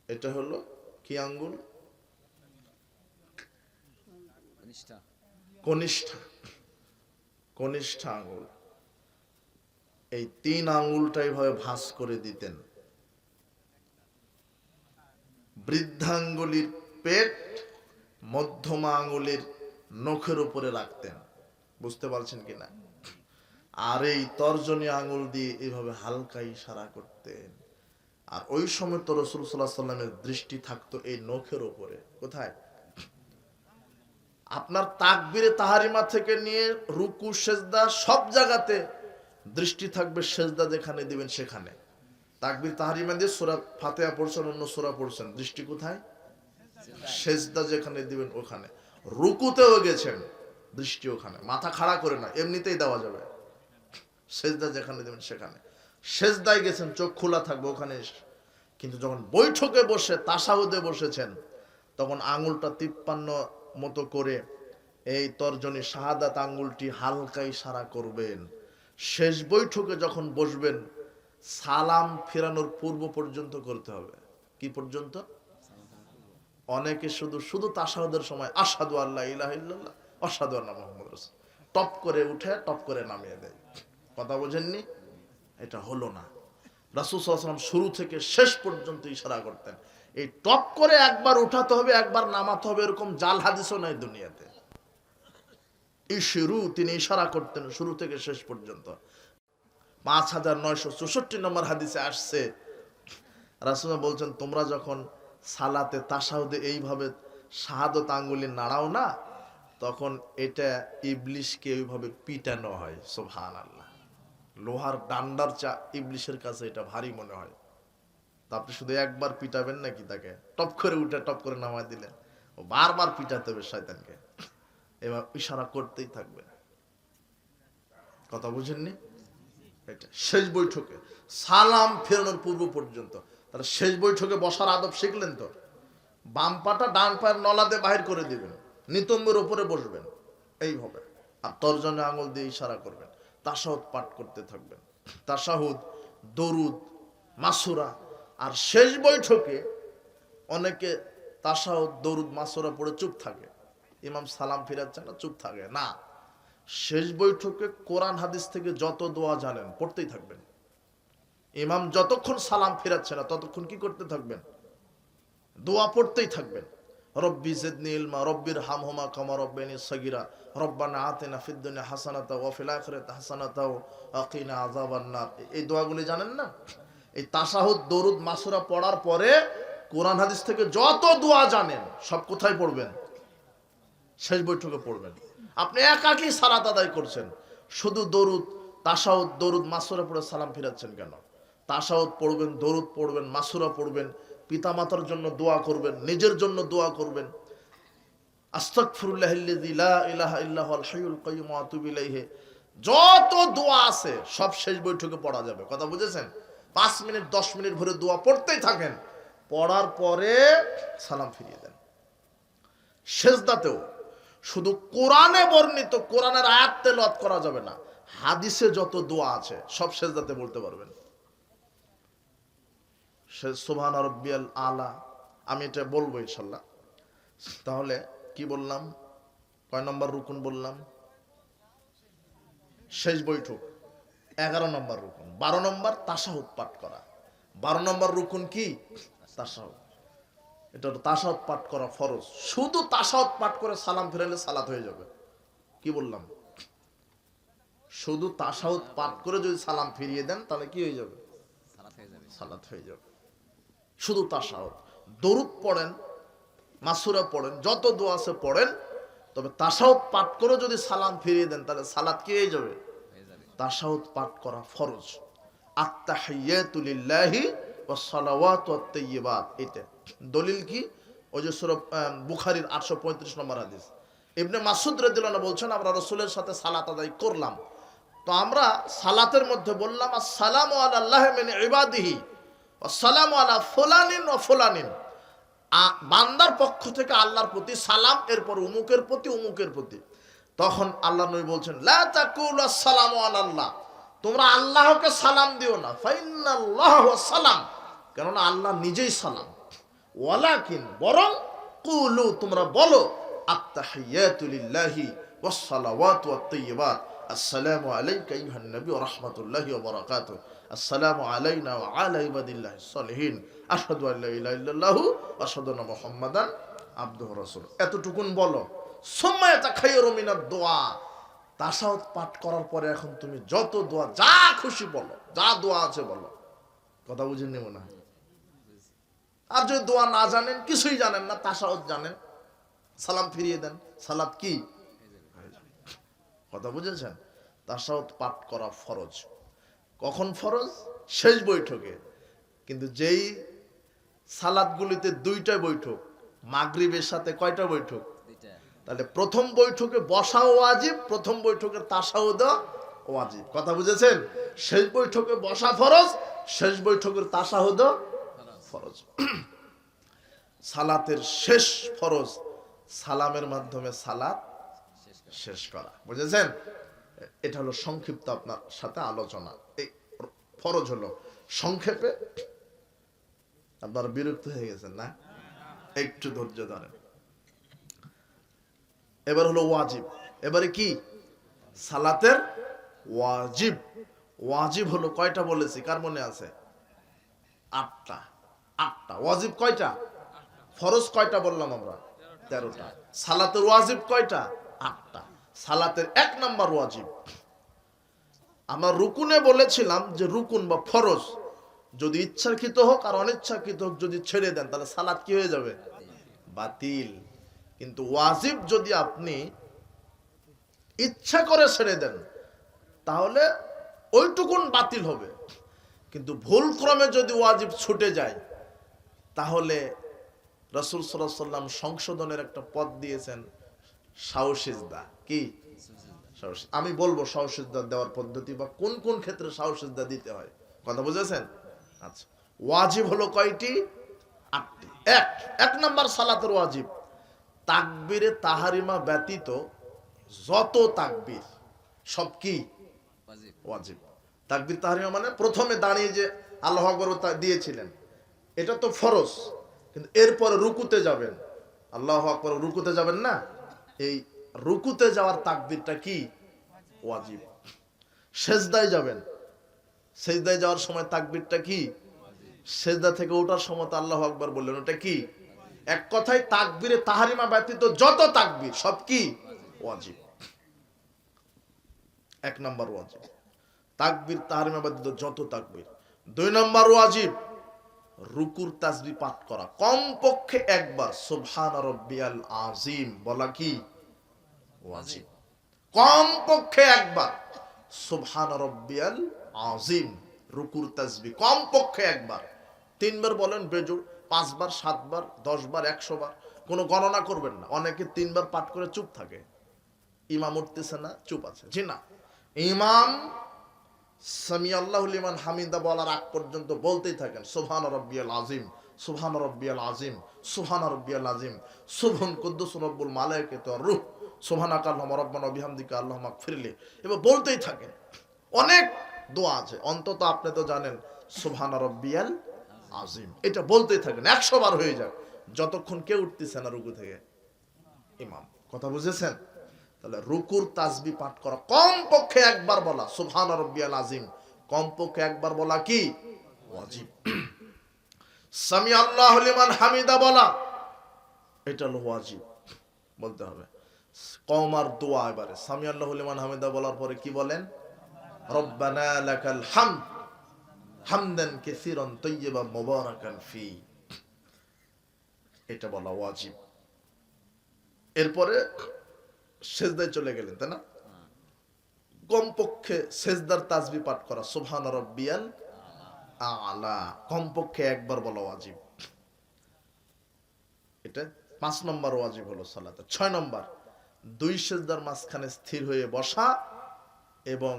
এটা হলো কি আঙ্গুল? কনিষ্ঠা। কনিষ্ঠা আঙ্গুল। এই 3 আঙ্গুলটা এইভাবে ভাঁজ করে দিতেন। বৃদ্ধাঙ্গুলির পেট মধ্যমা আঙ্গুলের নখের উপরে রাখতেন। বুঝতে পারছেন কিনা? আর এই তর্জনী আঙুল দিয়ে এইভাবে হালকা ইশারা করতেন। আর ওই সময় তো রাসূল সাল্লাল্লাহু আলাইহি সাল্লামের দৃষ্টি থাকতো এই নখের উপরে। কোথায়? আপনার তাকবীরে তাহারিমা থেকে নিয়ে রুকু সেজদা সব জায়গাতে দৃষ্টি থাকবে, সেজদা যেখানে দিবেন সেখানে। তাকবীর তাহারিমা দিয়ে সূরা ফাতিহা পড়ছেন, অন্য সূরা পড়ছেন, দৃষ্টি কোথায়? সেজদা যেখানে দিবেন ওখানে। রুকুতেও গেছেন, দৃষ্টি ওখানে। মাথা খাড়া করে না, এমনিতেই দেওয়া যাবে। সেজদা যেখানে দিবেন সেখানে। সেজদায় গেছেন, চোখ খোলা থাকবে ওখানে। কিন্তু যখন বৈঠকে বসে তাশাহুদে বসেছেন, তখন আঙুলটা 53 মতো করে এই তর্জনী শাহাদাত আঙ্গুলটি হালকা ইশারা করবেন। শেষ বৈঠকে যখন বসবেন, সালাম ফেরানোর পূর্ব পর্যন্ত করতে হবে। কি পর্যন্ত? অনেকে শুধু তাশাহুদের সময় আশহাদু আল্লা ইলাহা ইল্লাল্লাহ আশহাদু আন্না মুহাম্মাদুর রাসূল টপ করে উঠে টপ করে নামিয়ে দেয়। কথা বোঝেননি? এটা হলো না। রাসূল সাল্লাল্লাহু আলাইহি ওয়াসাল্লাম শুরু থেকে শেষ পর্যন্ত ইশারা করতেন। এই টপ করে একবার উঠাতে হবে, একবার নামাতে হবে, এরকম জাল হাদিসও নাই দুনিয়াতে। ইশরু, তিনি ইশারা করতেন শুরু থেকে শেষ পর্যন্ত। 5964 নম্বর হাদিসে আসছে, রাসূল বলছেন, তোমরা যখন সালাতে তাশাহুদে এইভাবে শাহাদত আঙ্গুলি নাড়াও না, তখন এটা ইবলিশকে ওইভাবে পিটানো হয়। সুবহানাল্লাহ। লোহার ডান্ডার চা ইবলিশের কাছে এটা ভারী মনে হয়। তা আপনি শুধু একবার পিটাবেন নাকি তাকে? টপ করে উঠে টপ করে নামায় দিলেন? ও বারবার পিটাতে হবে শয়তানকে। এবার ইশারা করতেই থাকবে। কথা বুঝেননি? এটা শেষ বৈঠকে সালাম ফেরানোর পূর্ব পর্যন্ত। তাহলে শেষ বৈঠকে বসার আদব শিখলেন তো? বাম পাটা ডান পায়ের নলাতে বাহির করে দিবেন, নিতম্বের উপরে বসবেন এইভাবে, আর তর্জনী আঙুল দিয়ে ইশারা করবেন। তাশাহুদ পাঠ করতে থাকবেন। তাশাহুদ, দরুদ, মাসুরা। আর শেষ বৈঠকে অনেকে তাশাহুদ, দরুদ, মাসুরা পড়ে চুপ থাকে। ইমাম সালাম ফিরাচ্ছে না, চুপ থাকে না। শেষ বৈঠকে কোরআন হাদিস থেকে যত দোয়া জানেন পড়তেই থাকবেন। ইমাম যতক্ষণ সালাম ফিরাচ্ছে না ততক্ষণ কি করতে থাকবেন? দোয়া পড়তেই থাকবেন। রব্বি জিদনি ইলমা, রব্বির হামহুমা কামা রব্বানি সগীরা, রব্বানা আতিনা ফিদ দুনিয়া হাসানাতা ওয়া ফিল আখিরাতি হাসানাতা ওয়া কিনা আযাবান নার। এই দোয়াগুলি জানেন না? এই তাশাহুদ, দরুদ, মাসুরা পড়ার পরে কোরআন হাদিস থেকে যত দোয়া জানেন সব কোথায় পড়বেন? শেষ বৈঠকে পড়বেন। আপনি একাকী সালাত আদায় করছেন, শুধু দরুদ, তাশাহুদ, দরুদ, মাসুরা পড়ে সালাম ফিরাচ্ছেন কেন? তাশাহুদ পড়বেন, দরুদ পড়বেন, মাসুরা পড়বেন, পিতামাতার জন্য দোয়া করবেন, নিজের জন্য দোয়া করবেন। আস্তাগফিরুল্লাহিল্লাযী লা ইলাহা ইল্লা হুয়াল হাইয়ুল কাইয়্যুম ওয়া আতুবু ইলাইহি। যত দোয়া আছে সব শেষ বৈঠকে পড়া যাবে। কথা বুঝেছেন? 5 মিনিট 10 মিনিট ভরে দোয়া পড়তেই থাকেন। পড়ার পরে সালাম ফিরিয়ে দেন। সেজদাতেও শুধু কোরআনে বর্ণিত কোরআনের আয়াত তেলাওয়াত করা যাবে না, হাদিসে যত দোয়া আছে সব সেজদাতে বলতে পারবেন। সুবহান রাব্বিয়াল আলা, আমি এটা বলবো ইনশাআল্লাহ। তাহলে কি বললাম? কয় নম্বর রুকুন বললাম? শেষ বৈঠক 11 নম্বর রুকুন। 12 নম্বর তাশাহুদ পাঠ করা। 12 নম্বর রুকুন কি? তাশাহুদ। এটা তাশাহুদ পাঠ করা ফরজ। শুধু তাশাহুদ পাঠ করে সালাম ফিরালে সালাত হয়ে যাবে। কি বললাম? শুধু তাশাহুদ পাঠ করে যদি সালাম ফিরিয়ে দেন তাহলে কি হয়ে যাবে? সালাত হয়ে যাবে। শুধু তাশাহুদ। দরুদ পড়েন, মাসুরা পড়েন, যত দোয়া আছে পড়েন, তবে তাশাহুদ পাঠ করে যদি সালাম ফিরিয়ে দেন তাহলে সালাত কি হয়ে যাবে? তাশাহুদ পাঠ করা ফরজ। আত-তাহিয়াতু লিল্লাহি ওয়াস সালাওয়াতু ওয়াত-তাইয়্যিবাত। এটা দলিল কি? ওই যে সূরা বুখারীর 835 নম্বর হাদিস। ইবনে মাসউদ রাদিয়াল্লাহু আনহু বলছেন, আমরা রাসূলের সাথে সালাত আদায় করলাম, তো আমরা সালাতের মধ্যে বললাম, আসসালামু আলাল্লাহি মিন ইবাদিহি ওয়াসসালামু আলা ফুলানিন ওয়া ফুলানিন। বান্দার পক্ষ থেকে আল্লাহর প্রতি সালাম, এরপর উমুকের প্রতি, উমুকের প্রতি। তখন আল্লাহর নবী বলছেন, লা তাকুলু আসসালামু আলাল্লাহ, তোমরা আল্লাহকে সালাম দিও না, ফাইন্নাল্লাহু সালাম, কেননা আল্লাহ নিজেই সালাম। ওয়ালাকিন, বরং কুলু, তোমরা বলো, আত-তাহিয়াতু লিল্লাহি ওয়াস সালাওয়াতু ওয়াত-তাইয়্যিবাত, আসসালামু আলাইকা আইয়ুহান নবী ওয়া রাহমাতুল্লাহি ওয়া বারাকাতুহু, আসসালামু আলাইনা ওয়া আলা ইবাদিল্লাহিস সালিহিন, আশহাদু আল্লা ইলাহা ইল্লাল্লাহু ওয়া আশহাদু আন্না মুহাম্মাদান আবদুহু রাসূলুহু। এতটুকুন বলো। সুম্মা ইয়াতাখায়্যারু মিনাদ দুআ, তাশাহুদ পাঠ করার পরে এখন তুমি যত দোয়া যা খুশি বলো, যা দোয়া আছে বলো। কথা বুঝেন নেব না? আর যদি দোয়া না জানেন, কিছুই জানেন না, তাশাহুদ জানেন, সালাম ফিরিয়ে দেন, সালাত কি? কথা বুঝেছেন? তাশাহুদ পাঠ করা ফরজ। কখন ফরজ? শেষ বৈঠকে। কিন্তু যেই সালাতগুলিতে দুইটা বৈঠক, মাগরিবের সাথে কয়টা বৈঠক? তাহলে প্রথম বৈঠকে বসাও ওয়াজিব, প্রথম বৈঠকে তাশাহুদ ওয়াজিব। কথা বুঝেছেন? শেষ বৈঠকে বসা ফরজ, শেষ বৈঠকের তাশাহুদ ফরজ। সালাতের শেষ ফরজ সালামের মাধ্যমে সালাত শেষ করা। বুঝেছেন? এটা হলো সংক্ষিপ্ত আপনার সাথে আলোচনা। এই ফরজ হলো সংক্ষেপে। আপনারা বিরক্ত হয়ে গেছেন না? একটু ধৈর্য ধরেন। এবার হলো ওয়াজিব। এবারে কি? সালাতের ওয়াজিব। ওয়াজিব হলো কয়টা বলেছি, কার মনে আছে? 8টা। 8টা। ওয়াজিব কয়টা? ফরজ কয়টা বললাম আমরা? 13টা। সালাতের ওয়াজিব কয়টা? 8টা। সালাতের 1 নাম্বার ওয়াজিব, আমরা রুকুনে বলেছিলাম যে রুকুন বা ফরজ যদি ইচ্ছাকৃত হোক আর অনিচ্ছাকৃত হোক যদি ছেড়ে দেন তাহলে সালাত কি হয়ে যাবে? বাতিল। কিন্তু ওয়াজিব যদি আপনি ইচ্ছা করে ছেড়ে দেন তাহলে ওইটুকুন বাতিল হবে। কিন্তু ভুল ক্রমে যদি ওয়াজিব ছুটে যায় তাহলে রাসূল সাল্লাল্লাহু আলাইহি ওয়াসাল্লাম সংশোধনের একটা পথ দিয়েছেন, সাউসিজদা। কি? আমি বলবো সাউসিজদা দেওয়ার পদ্ধতি বা কোন কোন ক্ষেত্রে সাউসিজদা দিতে হয়। কথা বুঝেছেন? আচ্ছা, ওয়াজিব হলো কয়টি? 8টি। এক নাম্বার সালাতের ওয়াজিব তাকবীরে তাহারিমা ব্যতীত যত তাকবীর সব কি? ওয়াজিব। তাকবীর তাহারিমা মানে প্রথমে দাঁড়িয়ে যে আল্লাহু আকবার দিয়েছিলেন, এটা তো ফরজ। কিন্তু এরপরে রুকুতে যাবেন, আল্লাহু আকবার, রুকুতে যাবেন না, এই রুকুতে যাওয়ার তাকবীরটা কি? ওয়াজিব। সেজদায় যাবেন, সেজদায় যাওয়ার সময় তাকবীরটা কি? সেজদা থেকে ওঠার সময় তো আল্লাহু আকবার বললেন, ওটা কি? এক কথায় তাকবীরে তাহারিমা ব্যতীত যত তাকবীর সব কি? ওয়াজিব। 1 নাম্বার ওয়াজিব তাকবীর তাহারিমা ব্যতীত যত তাকবীর। 2 নাম্বার ওয়াজিব রুকুর তাসবিহ পাঠ করা, কমপক্ষে একবার সুবহান রাব্বিয়াল আযীম বলা কি? ওয়াজিব। কমপক্ষে একবার সুবহান রাব্বিয়াল আযীম রুকুর তাসবিহ কমপক্ষে একবার। 3 বার বলেন বেজোড়, 5 বার, 7 বার, 10 বার, 100 বার, কোনো গণনা করবেন না। অনেকে 3 বার পাঠ করে চুপ থাকে, ইমাম উঠতেছে না, চুপ আছে। জি না, ইমাম সামি আল্লাহু লিমান হামিদা বলার আগ পর্যন্ত বলতেই থাকেন সুবহান রাব্বিয়াল আযীম, সুবহান রাব্বিয়াল আযীম, সুবহান রাব্বিয়াল আযীম, সুবহান কুদ্দুস রব্বুল মালায়েকাতু ওয়ার রূহ, সুবহানাকা আল্লাহুম্মা রাব্বানা ওয়া বিহামদিকা আল্লাহুম্মা ইগফিরলি। এবার বলতেই থাকেন। অনেক দোয়া আছে, অন্তত আপনি তো জানেন সুবহান রাব্বিয়াল আযীম, এটা বলতেই থাকেন 100 বার হয়ে যায়, যতক্ষণ কেউ উঠতেছে না রুকু থেকে ইমাম। কথা বুঝেছেন? তাহলে রুকুর তাসবিহ পাঠ করা কমপক্ষে একবার বলা সুবহান রাব্বিয়াল আযীম, কমপক্ষে একবার বলা কি? ওয়াজিব। সামি আল্লাহু লিমান হামিদা বলা, এটা হলো ওয়াজিব, বলতে হবে। কওমার দোয়া এবারে সামি আল্লাহু লিমান হামিদা বলার পরে কি বলেন? রব্বানা লাকাল হামদ হামদান কাসীরান তাইয়্যিবান মুবারাকান ফি, এটা বলা ওয়াজিব। এরপরে সেজদায় চলে গেলেন, তাই না? কমপক্ষে সেজদার তাসবিহ পাঠ করা সুবহান রাব্বিয়াল আলা, কমপক্ষে একবার বলা ওয়াজিব। এটা 5 নম্বর ওয়াজিব হলো সালাতে। 6 নম্বর 2 সেজদার মাঝখানে স্থির হয়ে বসা এবং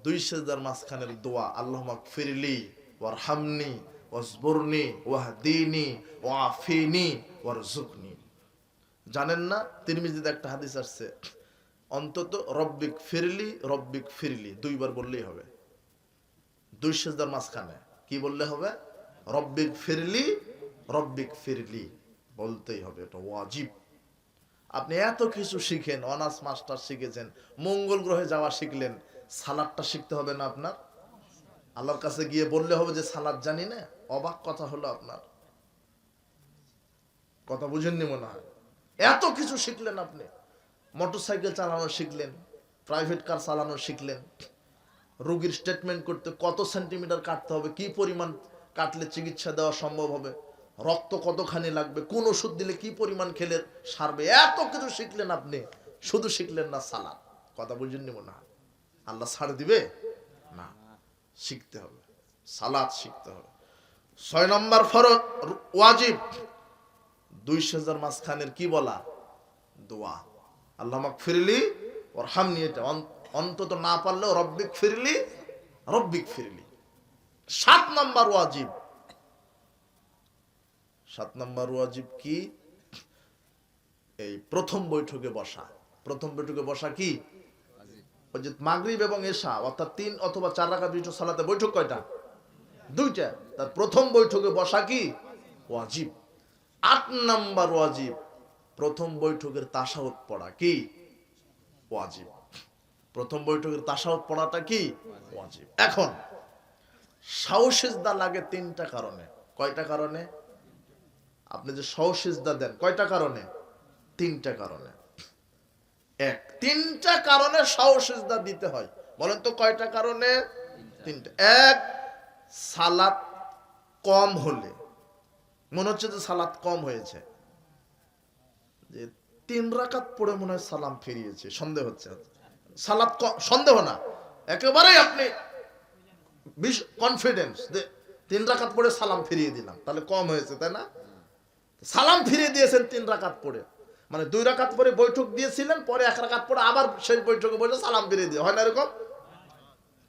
2 সেজদার মাঝখানের দোয়া আল্লাহুম্মা ইগফিরলি ওয়ারহামনি ওয়াজবুরনি ওয়াহদিনি ওয়াআফিনি ওয়ারযুকনি। জানেন না তিরমিজিতে একটা হাদিস আসছে, অন্তত রব্বিক ফিরলি রব্বিক ফিরলি 2 বার বললেই হবে। 2 সেজদার মাঝখানে কি বললে হবে? রব্বিক ফিরলি বলতেই হবে, এটা ওয়াজিব। আপনি এত কিছু শিখেন, অনার্স মাস্টার শিখেছেন, মঙ্গল গ্রহে যাওয়া শিখলেন, সালাদটা শিখতে হবে না আপনার? আল্লাহর কাছে গিয়ে বললে হবে যে সালাদ জানি না? অবাক কথা হলো আপনার। কথা বুঝেননি মনে হয়। এত কিছু শিখলেন আপনি, মোটরসাইকেল চালানো শিখলেন, প্রাইভেট কার চালানো শিখলেন, রোগীর স্টেটমেন্ট করতে কত সেন্টিমিটার কাটতে হবে, কি পরিমাণ কাটলে চিকিৎসা দেওয়া সম্ভব হবে, রক্ত কতখানি লাগবে, কোন ওষুধ দিলে কি পরিমাণ খেলে সারবে, এত কিছু শিখলেন আপনি। শুধু শিখলেন না সালাত। কথা বুঝেননি মনে হয়? আল্লাহ ছাড় দিবে না, শিখতে হবে, সালাত শিখতে হবে। 6 নম্বর ফরজ ওয়াজিব, 2 সেজদার মাঝখানের কি বলা? দোয়া, আল্লাহ মাগফিরলি ওয়ারহামনি। এটা অন্তত না পারলেও রব্বিক ফিরলি, রব্বিক ফিরলি। 7 নম্বর ওয়াজিব, 7 নম্বর ওয়াজিব কি? এই প্রথম বৈঠকে বসা। প্রথম বৈঠকে বসা কি? ওই যে মাগরিব এবং এশা অর্থাৎ 3 অথবা 4 রাকাত বিশিষ্ট সালাতে বৈঠক কয়টা? 2টা। তার প্রথম বৈঠকে বসা কি? ওয়াজিব। 8 নম্বর ওয়াজিব, প্রথম বৈঠকের তাশাহুদ পড়া কি? ওয়াজিব। প্রথম বৈঠকের তাশাহুদ পড়াটা কি? ওয়াজিব। এখন সাউ সিজদা লাগে 3টা কারণে। কয়টা কারণে? আপনি যে সাউ সিজদা দেন কয়টা কারণে? 3টা কারণে। 3টা কারণে সাউ সিজদা দিতে হয়। বলেন তো কয়টা কারণে? 3টা। 1, সালাত কম হলে, মনে হচ্ছে যে সালাত কম হয়েছে, যে 3 রাকাত পড়ে মনে হয় সালাম ফিরিয়েছে, সন্দেহ হচ্ছে। সালাত সন্দেহ না, একেবারেই আপনি কনফিডেন্স যে 3 রাকাত পড়ে সালাম ফিরিয়ে দিলাম, তাহলে কম হয়েছে, তাই না? সালাম ফিরিয়ে দিয়েছেন 3 রাকাত পড়ে, মানে 2 রাকাত পরে বৈঠক দিয়েছিলেন, পরে 1 রাকাত পরে আবার সেই বৈঠকে বসে সালাম ফিরিয়ে দিয়ে, হয় না এরকম?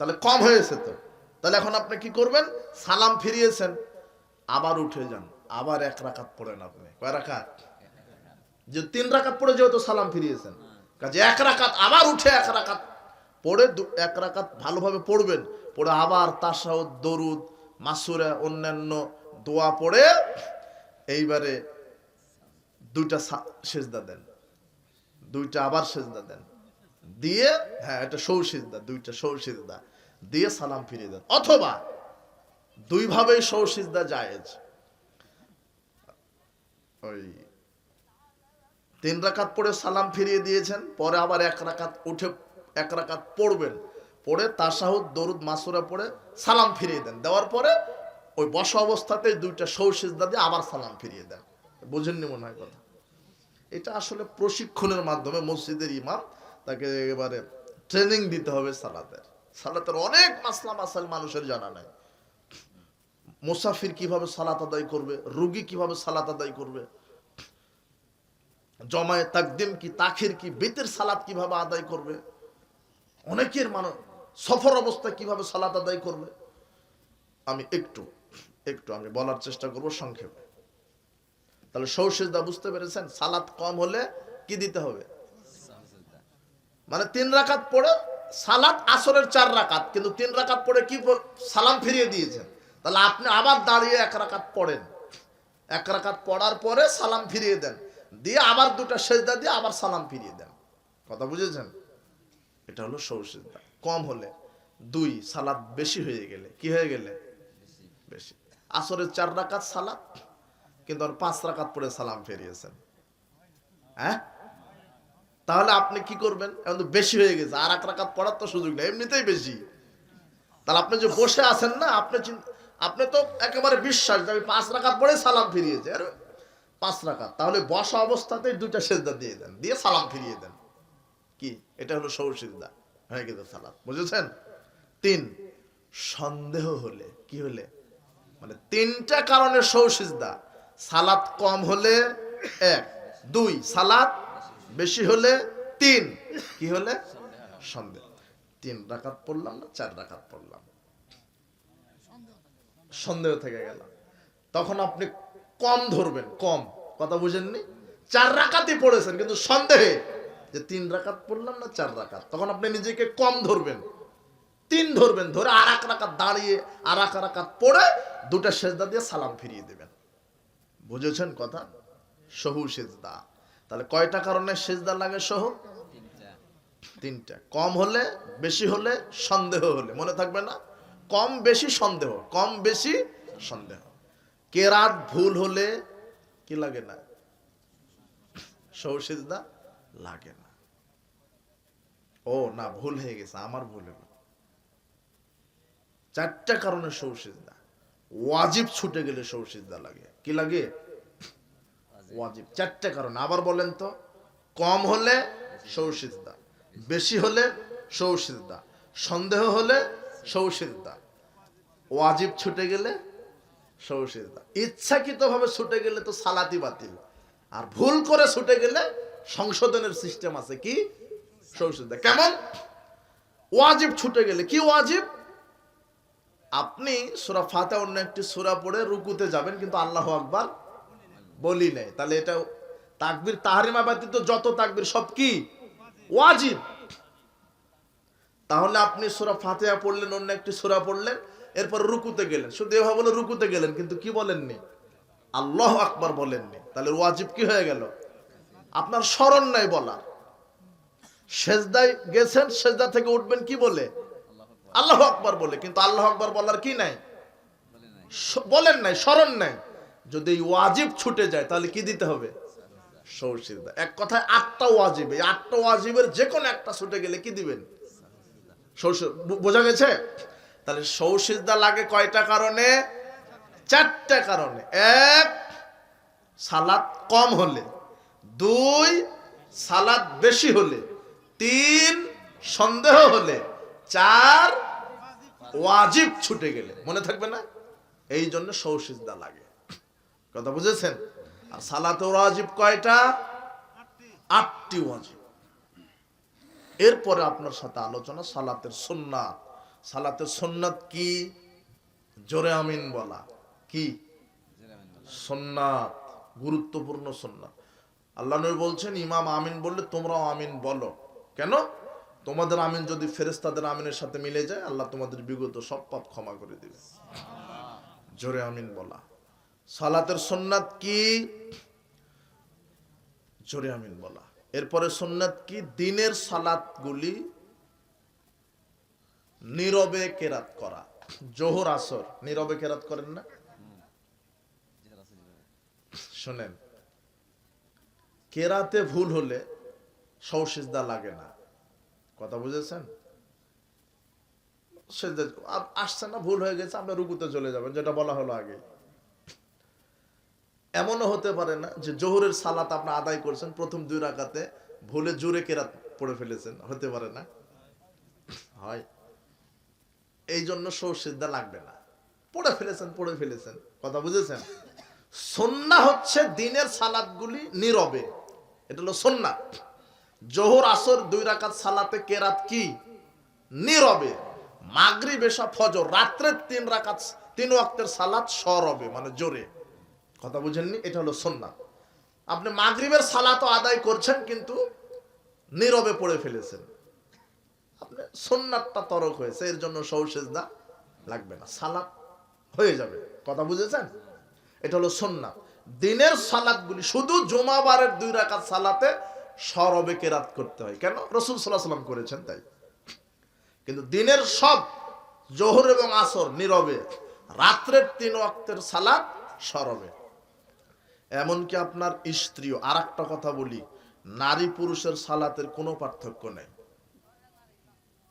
তাহলে কম হয়েছে তো। তাহলে এখন আপনি কি করবেন? সালাম ফিরিয়েছেন, আবার উঠে যান, আবার 1 রাকাত পড়েন। আপনি কয় রাকাত? যে 3 রাকাত পড়ে যেহেতু সালাম ফিরিয়েছেন, কাজে 1 রাকাত আবার উঠে 1 রাকাত পড়ে 1 রাকাত ভালোভাবে পড়বেন, পড়ে আবার তাশাহুদ, দরুদ, মাসুরা, অন্যান্য দোয়া পড়ে এইবারে 2টা সিজদা দেন, 2টা আবার সিজদা দেন, দিয়ে হ্যাঁ এটা সৌ সিজদা, 2টা সৌ সিজদা দিয়ে সালাম ফিরিয়ে দেন। অথবা 2 ভাবেই সৌ সিজদা জায়েজ। ওই 3 রাকাত পড়ে সালাম ফিরিয়ে দিয়েছেন, পরে আবার 1 রাকাত উঠে 1 রাকাত পড়বেন, পড়ে তাশাহুদ, দরুদ, মাসুরা পড়ে সালাম ফিরিয়ে দেন। দেওয়ার পরে ওই বসা অবস্থাতেই 2টা সৌ সিজদা দিয়ে আবার সালাম ফিরিয়ে দেন। বুঝেননি মনে হয় কথা? এটা আসলে প্রশিক্ষণের মাধ্যমে মসজিদের ইমাম তাকে একেবারে ট্রেনিং দিতে হবে সালাতের। সালাতের অনেক মাসলা মাসাইল মানুষের জানা নাই। মুসাফির কিভাবে সালাত আদায় করবে, রোগী কিভাবে সালাত আদায় করবে, জমায়ে তাকদিম কি, তাখির কি, বেতের সালাত কিভাবে আদায় করবে, অনেকের মানুষ সফর অবস্থায় কিভাবে সালাত আদায় করবে। আমি একটু আমি বলার চেষ্টা করব সংক্ষেপে। তাহলে সৌ সিজদা বুঝতে পেরেছেন? সালাত কম হলে কি দিতে হবে? মানে 3 রাকাত পড়ে সালাত আসরের 4 রাকাত, কিন্তু 3 রাকাত পড়ে কি সালাম ফিরিয়ে দিয়েছেন, তাহলে আপনি আবার দাঁড়িয়ে 1 রাকাত পড়েন, 1 রাকাত পড়ার পরে সালাম ফিরিয়ে দেন, দিয়ে আবার 2টা সিজদা দিয়ে আবার সালাম ফিরিয়ে দেন। কথা বুঝেছেন? এটা হলো সৌ সিজদা। কম হলে 2, সালাত বেশি হয়ে গেলে কি হয়ে গেলে? বেশি। আসরের 4 রাকাত সালাত, কিন্তু 5 রাকাত পড়ে সালাম ফিরিয়েছেন, হ্যাঁ, তাহলে আপনি কি করবেন? এখন তো বেশি হয়ে গেছে, আর 1 রাকাত পড়ার তো সুযোগ নেই, এমনিতেই বেশি। তাহলে আপনি যে বসে আছেন না, আপনি তো একেবারে বিশ্বাস যে আমি 5 রাকাত পড়ে সালাম ফিরিয়েছি, আর 5 রাকাত, তাহলে বসা অবস্থাতেই 2টা সিজদা দিয়ে দেন, দিয়ে সালাম ফিরিয়ে দেন। কি? এটা হলো সৌ সিজদা, হয়ে গেছে সালাত। বুঝেছেন? 3, সন্দেহ হলে কি হলে, মানে 3টা কারণে সৌ সিজদা। সালাত কম হলে 1, 2 সালাত বেশি হলে, 3 কি হলে? সন্দেহ। 3 রাকাত পড়লাম না 4 রাকাত পড়লাম, সন্দেহ থেকে গেল, তখন আপনি কম ধরবেন। কম, কথা বুঝেননি? 4 রাকাতই পড়েছেন, কিন্তু সন্দেহে যে 3 রাকাত পড়লাম না 4 রাকাত, তখন আপনি নিজেকে কম ধরবেন, 3 ধরবেন, ধরে আর 1 রাকাত দাঁড়িয়ে আর 1 রাকাত পড়ে 2টা সিজদা দিয়ে সালাম ফিরিয়ে দেবেন। বুঝেছেন কথা? সহু সিজদা। তাহলে কয়টা কারণে সিজদা লাগে সহু? 3টা। কম হলে, বেশি হলে, সন্দেহ হলে। মনে থাকবে না? কম বেশি সন্দেহ, কম বেশি সন্দেহ। কেরাত ভুল হলে কি লাগে না? সহু সিজদা লাগে না। ও না, ভুল হয়ে গেছে, আমার ভুল হলো। 4টা কারণে সহু সিজদা। ওয়াজিব ছুটে গেলে সহু সিজদা লাগে। কি লাগে? ওয়াজিব। 4টা কারণে। আবার বলেন তো। কম হলে সহু সিজদা, বেশি হলে সহু সিজদা, সন্দেহ হলে সহু সিজদা, ওয়াজিব ছুটে গেলে সহু সিজদা। ইচ্ছাকৃতভাবে ছুটে গেলে তো সালাতি বাতিল, আর ভুল করে ছুটে গেলে সংশোধনের সিস্টেম আছে। কি? সহু সিজদা। কেমন? ওয়াজিব ছুটে গেলে কি ওয়াজিব? আপনি সূরা ফাতিহা অন্য একটি সূরা পড়ে রুকুতে যাবেন, কিন্তু আল্লাহু আকবার বলি নাই, তাহলে এটা তাকবীর তাহরিমা ব্যতীত যত তাকবীর সব কি? ওয়াজিব। তাহলে আপনি সূরা ফাতিহা পড়লেন, অন্য একটি সূরা পড়লেন, এরপর রুকুতে গেলেন, শুধু এভাবে বলে রুকুতে গেলেন, কিন্তু কি বলেননি? আল্লাহু আকবার বলেননি। তাহলে ওয়াজিব কি হয়ে গেল? আপনার স্মরণ নাই বলার। সেজদায় গেছেন, সেজদা থেকে উঠবেন কি বলে? আল্লাহু আকবার বলে, কিন্তু আল্লাহু আকবার বলার কি নাই? বলেন নাই, স্মরণ নাই। যদি ওয়াজিব ছুটে যায় তাহলে কি দিতে হবে? সহু সিজদা। এক কথায় 8টা ওয়াজিব, এই 8টা ওয়াজিবের যে কোনো একটা ছুটে গেলে কি দিবেন? বোঝা গেছে? তাহলে সহু সিজদা লাগে কয়টা কারণে? 4টা কারণে। 1, সালাত কম হলে। 2, সালাত বেশি হলে। 3, সন্দেহ হলে। 4, ওয়াজিব ছুটে গেলে। মনে থাকবে না? এই জন্য সহু সিজদা লাগে। কথা বুঝেছেন? আর সালাতে ওয়াজিব কয়টা? 8টি ওয়াজিব। এরপরে আপনার সাথে আলোচনা সালাতের সুন্নাত। সালাতের সুন্নাত কি? জোরে আমিন বলা। কি? সুন্নাত, গুরুত্বপূর্ণ সুন্নাত। আল্লাহ নবী বলছেন, ইমাম আমিন বললে তোমরাও আমিন বলো। কেন? তোমাদের আমিন যদি ফেরেশতাদের আমিনের সাথে মিলে যায়, আল্লাহ তোমাদের বিগত সব পাপ ক্ষমা করে দিবে। জোরে আমিন বলা। সালাতের সুন্নাত কি? জোরে আমিন বলা। এরপরে সুন্নাত কি? দিনের সালাতগুলি নীরবে কেরাত করা। জোহর আসর নীরবে কেরাত করেন না? শুনেন, কেরাতে ভুল হলে সহু সিজদা লাগে না। কথা বুঝেছেন? সিজদা আসছে না, ভুল হয়ে গেছে, আপনি রুকুতে চলে যাবেন, যেটা বলা হলো আগে। এমনও হতে পারে না যে জোহরের সালাত আপনি আদায় করছেন, প্রথম 2 রাকাতে ভুলে জোরে কেরাত পড়ে ফেলেছেন। হতে পারে না? হয়। এই জন্য সহু সিজদা লাগবে না। পড়ে ফেলেছেন। কথা বুঝেছেন? সুন্নাহ হচ্ছে দিনের সালাতগুলি নীরবে। এটা হলো সুন্নাহ। জোহর আসর 2 রাকাত সালাতে কেরাত কি? নীরবে। মাগরিব এশা ফজর রাত্রে 3 রাকাত 3 ওয়াক্তের সালাত সরবে, মানে জোরে। কথা বুঝেননি? এটা হলো সুন্নাহ। আপনি মাগরিবের সালাতও আদায় করছেন, কিন্তু নীরবে পড়ে ফেলেছেন, আপনি সুন্নাতটা তরক হয়েছে, এর জন্য সহু সিজদা লাগবে না, সালাত হয়ে যাবে। কথা বুঝেছেন? এটা হলো সুন্নাহ। দিনের সালাতগুলি শুধু জুমাবারের 2 রাকাত সালাতে সরবে কেরাত করতে হয়। কেন? রাসূল সাল্লাল্লাহু আলাইহি ওয়াসাল্লাম করেছেন তাই। কিন্তু দিনের সব জোহর এবং আসর নীরবে, রাত্রের 3 ওয়াক্তের সালাত সরবে। এমনকি আপনার স্ত্রীও। আর একটা কথা বলি, নারী পুরুষের সালাতের কোনো পার্থক্য নেই।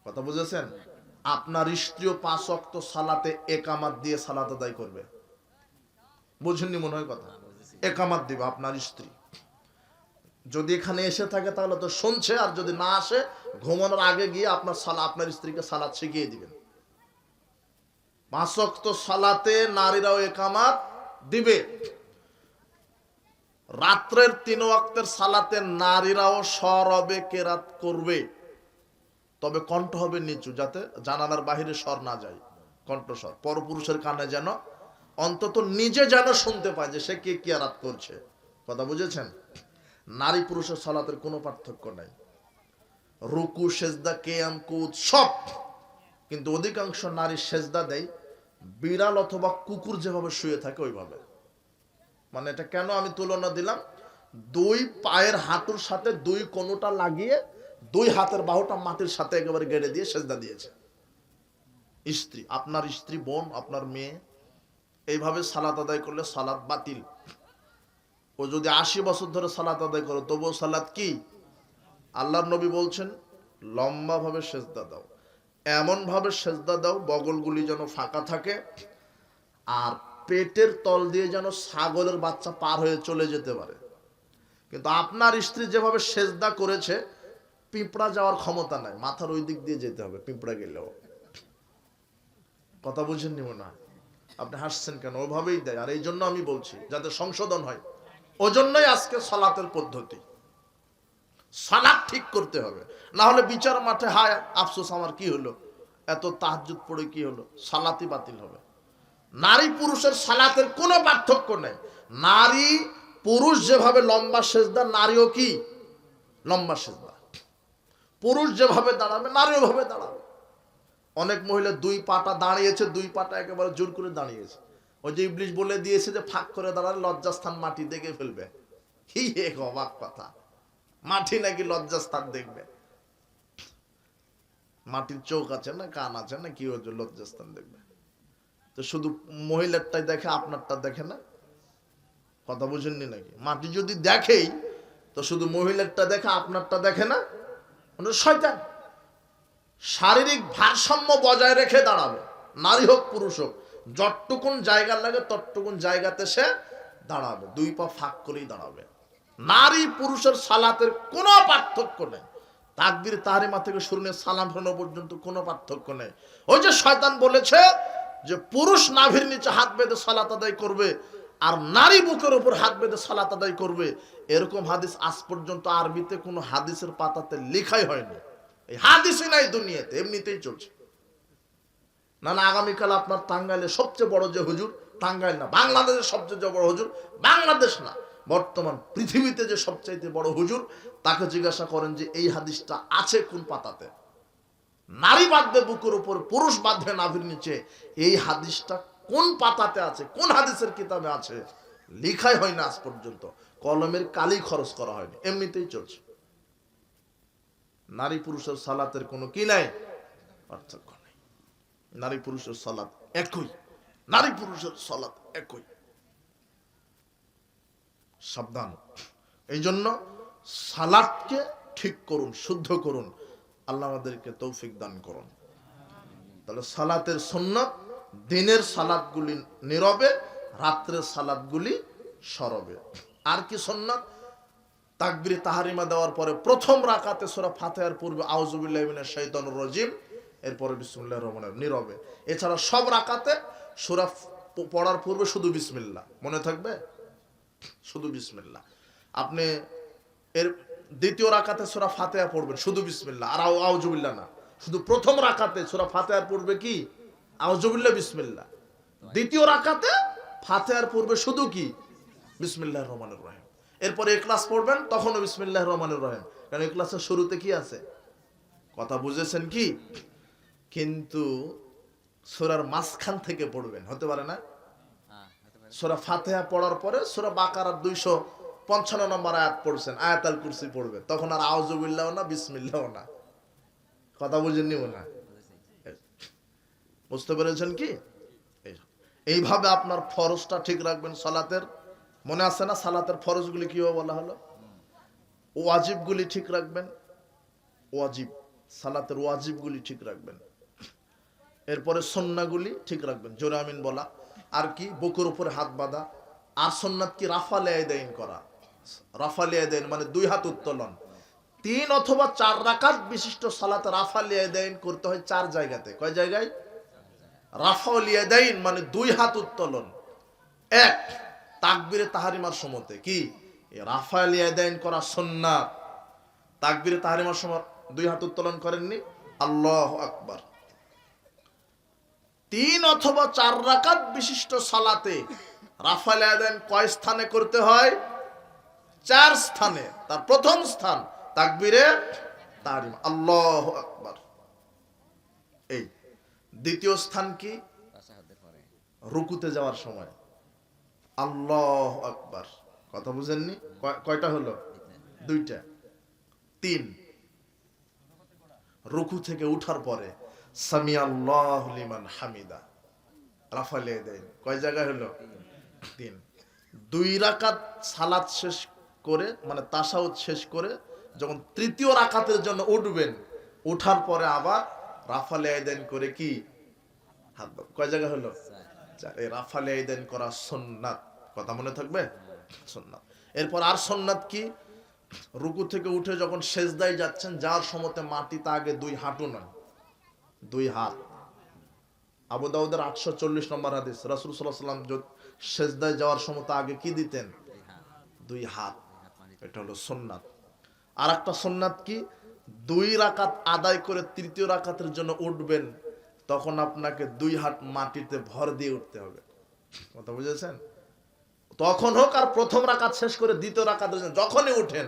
কথা বুঝেছেন? আপনার স্ত্রীও 5 ওয়াক্ত সালাতে একামাত দিয়ে সালাত আদায় করবে। বুঝেননি মনে হয় কথা? একামাত দিবে আপনার স্ত্রী। যদি এখানে এসে থাকে তাহলে তো শুনছে, আর যদি না আসে ঘুমানোর আগে গিয়ে আপনার স্ত্রীকে সালাত শিখিয়ে দিবেন। 5 ওয়াক্ত সালাতে নারীরাও একামাত দিবে। রাত্রের 3 ওয়াক্তের সালাতে নারীরাও সরবে কেরাত করবে, তবে কণ্ঠ হবে নিচু, যাতে জানালার বাহিরে স্বর না যায়। কণ্ঠস্বর পরপুরুষের কানে যেন অন্তত নিজে যেন শুনতে পায় যে সে কে কেরাত করছে। কথা বুঝেছেন? নারী পুরুষের সালাতের কোনো পার্থক্য নাই। রুকু, সেজদা, কিয়াম, কুদ সব। কিন্তু অধিকাংশ নারী সেজদা দেয় বিড়াল অথবা কুকুর যেভাবে শুয়ে থাকে ওইভাবে। মানে এটা কেন আমি তুলনা দিলাম? 2 পায়ের হাঁটুর সাথে 2 কোণটা লাগিয়ে 2 হাতের বাহুটা মাটির সাথে একেবারে গেড়ে দিয়ে সেজদা দিয়েছে স্ত্রী। আপনার স্ত্রী, বোন, আপনার মেয়ে এইভাবে সালাত আদায় করলে সালাত বাতিল। ও যদি 80 বছর ধরে সালাত আদায় করে তবুও সালাত কি? আল্লাহর নবী বলছেন, লম্বা ভাবে সেজদা দাও, এমন ভাবে সেজদা দাও বগলগুলি যেন ফাঁকা থাকে, আর পেটের তল দিয়ে যেন ছাগলের বাচ্চা পার হয়ে চলে যেতে পারে। কিন্তু আপনার স্ত্রী যেভাবে সেজদা করেছে, পিঁপড়া যাওয়ার ক্ষমতা নাই, মাথার ওই দিক দিয়ে যেতে হবে পিঁপড়া গেলেও। কথা বুঝেননি মনে হয়? আপনি হাসছেন কেন? ওভাবেই দেয়। আর এই জন্য আমি বলছি যাতে সংশোধন হয়, ওই জন্যই আজকে সালাতের পদ্ধতি। সালাত ঠিক করতে হবে, না হলে বিচার মাঠে হায় আফসোস আমার কি হলো, এত তাহাজ্জুদ পড়ে কি হলো, সালাতই বাতিল হবে। নারী পুরুষের সালাতের কোনো পার্থক্য নেই। নারী পুরুষ যেভাবে লম্বা সেজদা, নারীও কি লম্বা সেজদা। পুরুষ যেভাবে দাঁড়াবে, নারীও ভাবে দাঁড়াবে। অনেক মহিলা দুই পাটা দাঁড়িয়েছে, দুই পাটা একেবারে জোর করে দাঁড়িয়েছে। ওই যে ইবলিশ বলে দিয়েছে যে ফাঁক করে দাঁড়ালে লজ্জাস্থান মাটি দেখে ফেলবে। কি এক অবাক কথা, মাটি নাকি লজ্জাস্থান দেখবে? মাটির চোখ আছে না, কান আছে না, কি হচ্ছে লজ্জাস্থান দেখবে? তো শুধু মহিলারটাই দেখে, আপনারটা দেখে না? কথা বুঝেননি নাকি? মাটি যদি দেখেই তো শুধু মহিলারটা দেখে, আপনারটা দেখে না? মানে শয়তান। শারীরিক ভারসাম্য বজায় রেখে দাঁড়াবে, নারী হোক পুরুষ হোক, যতটুকুন জায়গা লাগে ততটুকুন জায়গাতে সে দাঁড়াবে, দুই পা ফাঁক করেই দাঁড়াবে। নারী পুরুষের সালাতের কোনো পার্থক্য নেই। তাকবীর তাহরিমা থেকে শুরু নিয়ে সালাম ফেরানো পর্যন্ত কোনো পার্থক্য নেই। ওই যে শয়তান বলেছে যে পুরুষ নাভির নিচে হাত বেঁধে সালাত আদায় করবে, আর নারী বুকের উপর হাত বেঁধে সালাত আদায় করবে, এরকম হাদিস আজ পর্যন্ত আরবিতে কোনো হাদিসের পাতাতে লেখাই হয়নি। এই হাদিসই নাই দুনিয়াতে, এমনিতেই চলছে। না না, আগামীকাল আপনার টাঙ্গাইলের সবচেয়ে বড় যে হুজুর, টাঙ্গাইল না, বাংলাদেশের সবচেয়ে বড় হুজুর, বাংলাদেশ না, বর্তমান পৃথিবীতে যে সবচাইতে বড় হুজুর, তাকে জিজ্ঞাসা করেন যে এই হাদিসটা আছে কোন পাতাতে? নারী বাঁধবে বুকের উপর, পুরুষ বাঁধবে নাভির নিচে, এই হাদিসটা কোন পাতাতে আছে, কোন হাদিসের কিতাবে আছে? লেখাই হয় না আজ পর্যন্ত, কলমের কালি খরচ করা হয়নি, এমনিতেই চলছে। নারী পুরুষের সালাতের কোনো কি নাই, পার্থক্য নেই। নারী পুরুষের সালাত একই, নারী পুরুষের সালাত একই। সাবধান। এই জন্য সালাতকে ঠিক করুন, শুদ্ধ করুন। আল্লাহ আমাদেরকে তৌফিক দান করুন। তাহলে সালাতের সুন্নাত, দিনের সালাতগুলি নীরবে, রাত্রের সালাতগুলি সরবে। আর কি সুন্নাত? তাকবীর তাহরিমা দেওয়ার পরে প্রথম রাকাতে সূরা ফাতিহার পূর্বে আউযু বিল্লাহি মিনাশ শাইতানির রাজিম, এরপরে বিসমিল্লাহির রহমানির রহিম, নীরবে। এছাড়া সব রাকাতে সূরা পড়ার পূর্বে শুধু বিসমিল্লাহ, মনে থাকবে? শুধু বিসমিল্লাহ। আপনি এর দ্বিতীয় রাকাতে সূরা ফাতিহা পড়বেন, শুধু বিসমিল্লাহ, আর আউযু বিল্লাহ না। শুধু প্রথম রাকাতে সূরা ফাতিহার পূর্বে কি আউযু বিল্লাহ বিসমিল্লাহ, দ্বিতীয় রাকাতে ফাতিহার পূর্বে শুধু কি বিসমিল্লাহির রহমানির রহিম। এরপরে ইখলাস পড়বেন, তখনও বিসমিল্লাহির রহমানির রহিম, কারণ ইখলাসের শুরুতে কি আছে? কথা বুঝেছেন কি? কিন্তু সূরার মাঝখান থেকে পড়বেন, হতে পারে না? সূরা ফাতিহা পড়ার পরে সূরা বাকারার 255 নম্বর আয়াত পড়ছেন, আয়াতুল কুরসি পড়বে, তখন আর আউযু বিল্লাহ না, বিসমিল্লাহ না। কথা বুঝেননি মনে হয়? বুঝতে পেরেছেন কি? এইভাবে আপনার ফরজটা ঠিক রাখবেন সালাতের। মনে আছে না সালাতের ফরজগুলি কিভাবে বলা হলো? ওয়াজিবগুলি ঠিক রাখবেন, ওয়াজিব, সালাতের ওয়াজিবগুলি ঠিক রাখবেন। এরপরে সুন্নাহগুলি ঠিক রাখবেন, জোরে আমিন বলা। আর কি? বুকের উপরে হাত বাঁধা। আর সুন্নাত কি? রাফাল ইয়াদাইন করা। রাফাল ইয়াদাইন মানে দুই হাত উত্তোলন। 3 অথবা 4 রাকাত বিশিষ্ট সালাতে রাফাল ইয়াদাইন করতে হয় 4 জায়গাতে। কয় জায়গায়? রাফাল ইয়াদাইন মানে দুই হাত উত্তোলন। এক, তাকবীরে তাহরিমার সময়তে কি রাফাল ইয়াদাইন করা সুন্নাত। তাকবীরে তাহরিমার সময় দুই হাত উত্তোলন করেননি? আল্লাহু আকবার। 3 অথবা 4 রাকাত বিশিষ্ট সালাতে রাফাল ইয়াদাইন কয় স্থানে করতে হয়? 4 স্থানে। তার প্রথম স্থান তাকবীরে তাহরিমা, আল্লাহু আকবার। এই দ্বিতীয় স্থান কি? রুকুতে যাওয়ার সময়, আল্লাহু আকবার। কথা বুঝেননি? কয়টা হলো? 2টা। 3, রুকু থেকে উঠার পরে সামি আল্লাহু লিমান হামিদা, রাফাল ইয়াদাইন। কয় জায়গায় হলো? 3। 2 রাকাত সালাত শেষ করে, মানে তাশাহুদ শেষ করে যখন তৃতীয় রাকাতের জন্য উঠবেন, উঠার পরে আবার রাফালে আইদান করে কি হাত বাঁধা। কয় জায়গা হলো? এই রাফালে আইদান করা সুন্নাত। কথা মনে থাকবে? সুন্নাত। এরপর আর সুন্নাত কি? রুকু থেকে উঠে যখন সেজদায় যাচ্ছেন, যার সময়তে মাটিতে আগে 2 হাঁটু নয়, 2 হাত। আবু দাউদের 840 নম্বর হাদিস, রাসূল সাল্লাল্লাহু আলাইহি ওয়াসাল্লাম সেজদায় যাওয়ার সময়তে আগে কি দিতেন? 2 হাত। এটা হলো সুন্নাত। আর একটা সুন্নাত কি? 2 রাকাত আদায় করে তৃতীয় রাকাতের জন্য উঠবেন, তখন আপনাকে 2 হাত মাটিতে ভর দিয়ে উঠতে হবে। কথা বুঝেছেন? তখন হোক আর প্রথম রাকাত শেষ করে দ্বিতীয় রাকাতের জন্য যখনই উঠেন,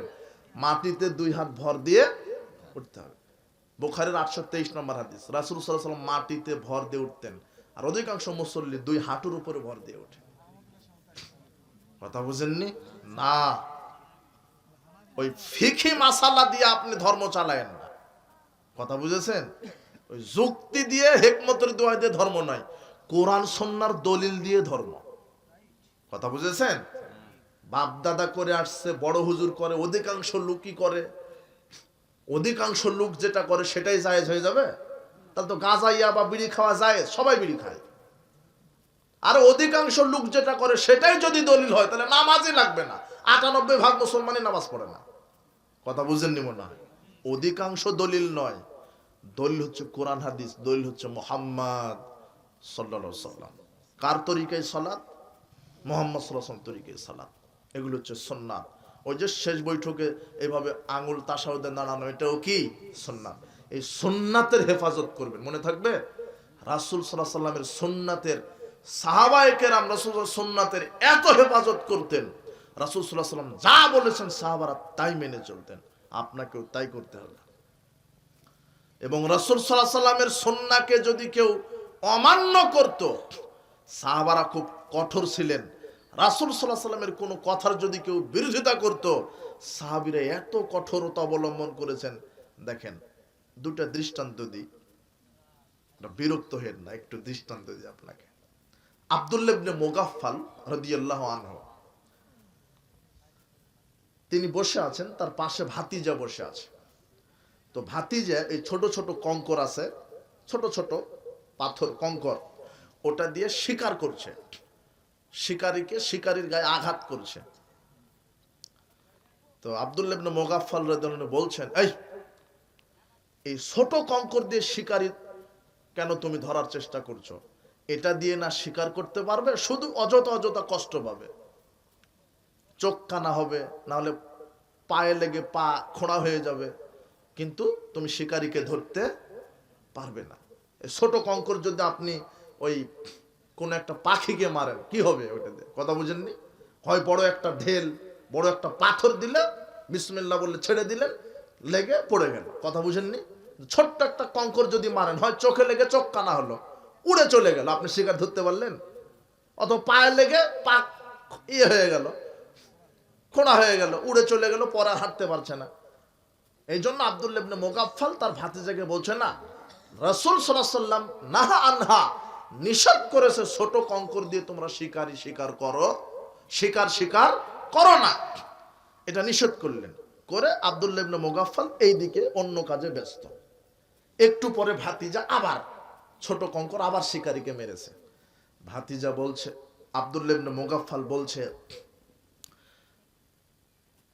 মাটিতে 2 হাত ভর দিয়ে উঠতে হবে। বুখারীর 823 নম্বর হাদিস, রাসূল সাল্লাল্লাহু আলাইহি ওয়াসাল্লাম মাটিতে ভর দিয়ে উঠতেন, আর অধিকাংশ মুসল্লি 2 হাঁটুর উপরে ভর দিয়ে ওঠে। কথা বুঝেননি? না, ওই ফিকহি মাসালা দিয়ে আপনি ধর্ম চালায়েন না। কথা বুঝেছেন? ওই যুক্তি দিয়ে, হিকমতের দোহাই দিয়ে ধর্ম নয়, কোরআন সুন্নাহর দলিল দিয়ে ধর্ম। কথা বুঝেছেন? বাপ দাদা করে আসছে, বড় হুজুর করে, অধিকাংশ লোকই করে। অধিকাংশ লোক যেটা করে সেটাই জায়েজ হয়ে যাবে? তাহলে তো গাঁজা ইয়াবা বিড়ি খাওয়া যায়, সবাই বিড়ি খায়। আর অধিকাংশ লোক যেটা করে সেটাই যদি দলিল হয়, তাহলে নামাজই লাগবে না। 98% মুসলমানই নামাজ পড়ে না। কথা বুঝেননি মনে হয়? অধিকাংশ দলিল নয়, দলিল হচ্ছে কোরআন হাদিস, দলিল হচ্ছে মুহাম্মদ সাল্লাল্লাহু আলাইহি ওয়াসাল্লাম। কার তরিকায় সালাত? মুহাম্মদ সাল্লাল্লাহু আলাইহি ওয়াসাল্লাম তরিকায় সালাত। এগুলো হচ্ছে সুন্নাত। ওই যে শেষ বৈঠকে এইভাবে আঙ্গুল তাশাহুদে দাঁড়ানো, এটাও কি সুন্নাত। এই সুন্নাতের হেফাজত করবেন, মনে থাকবে? রাসূল সাল্লাল্লাহু আলাইহি ওয়াসাল্লামের সুন্নাতের, সাহাবায়ে কেরাম রাসূলের সুন্নাতের এত হেফাজত করতেন, রাসূল সাল্লাল্লাহু আলাইহি ওয়াসাল্লাম যা বলেছেন সাহাবারা তাই মেনে চলতেন। আপনাকেও তাই করতে হবে। এবং রাসূল সাল্লাল্লাহু আলাইহি ওয়াসাল্লামের সুন্নাহকে যদি কেউ অমান্য করত, সাহাবারা খুব কঠোর ছিলেন। রাসূল সাল্লাল্লাহু আলাইহি ওয়াসাল্লামের কোনো কথার যদি কেউ বিরোধিতা করত, সাহাবীরা এত কঠোরতা অবলম্বন করেছেন। দেখেন, 2টা দৃষ্টান্ত দিই, বিরক্ত হেন না, একটু দৃষ্টান্ত দিই আপনাকে। আব্দুল্লাহ ইবনে মুগাফফাল রাদিয়াল্লাহু আনহু, তিনি বসে আছেন, তার পাশে ভাতিজা বসে আছে। তো ভাতিজা এই ছোট ছোট কঙ্কর আছে, ছোট ছোট পাথর কঙ্কর, ওটা দিয়ে শিকার করছে, শিকারীর গায়ে আঘাত করছে। তো আব্দুল্লাহ ইবনে মুগাফফাল রাদিয়াল্লাহু আনহু বলছেন, এই ছোট কঙ্কর দিয়ে শিকারী কেন তুমি ধরার চেষ্টা করছো? এটা দিয়ে না শিকার করতে পারবে, শুধু অযথা কষ্ট পাবে, চোখ কানা হবে, না হলে পায়ে লেগে পা খোঁড়া হয়ে যাবে, কিন্তু তুমি শিকারীকে ধরতে পারবে না। ছোট কঙ্কর যদি আপনি ওই কোন একটা পাখিকে মারেন, কি হবে ওইটাতে? কথা বুঝেননি? হয় বড় একটা ঢেল, বড় একটা পাথর দিলে, বিসমিল্লাহ বললে ছেড়ে দিলেন, লেগে পড়ে গেল। কথা বুঝেননি? ছোট্ট একটা কঙ্কর যদি মারেন, হয় চোখে লেগে চোখ কানা হলো, উড়ে চলে গেল, আপনি শিকার ধরতে পারলেন? অথবা পায়ে লেগে পা হয়ে গেল, খোঁড়া হয়ে গেল, উড়ে চলে গেল, পরে হাঁটতে পারছে না। এই জন্য আব্দুল্লাহ ইবনে মুগাফফাল তার ভাতিজাকে বলছে, না, রাসূল সাল্লাল্লাহু আলাইহি ওয়াসাল্লাম নাহা আনহা, নিষেধ করেছে ছোট কঙ্কর দিয়ে তোমরা শিকার করো না, এটা নিষেধ করলেন। করে আব্দুল্লাহ ইবনে মুগাফফাল এই দিকে অন্য কাজে ব্যস্ত। একটু পরে ভাতিজা আবার ছোট কঙ্কর আবার শিকারীকে মেরেছে। ভাতিজা বলছে, আব্দুল্লাহ ইবনে মুগাফফাল বলছে,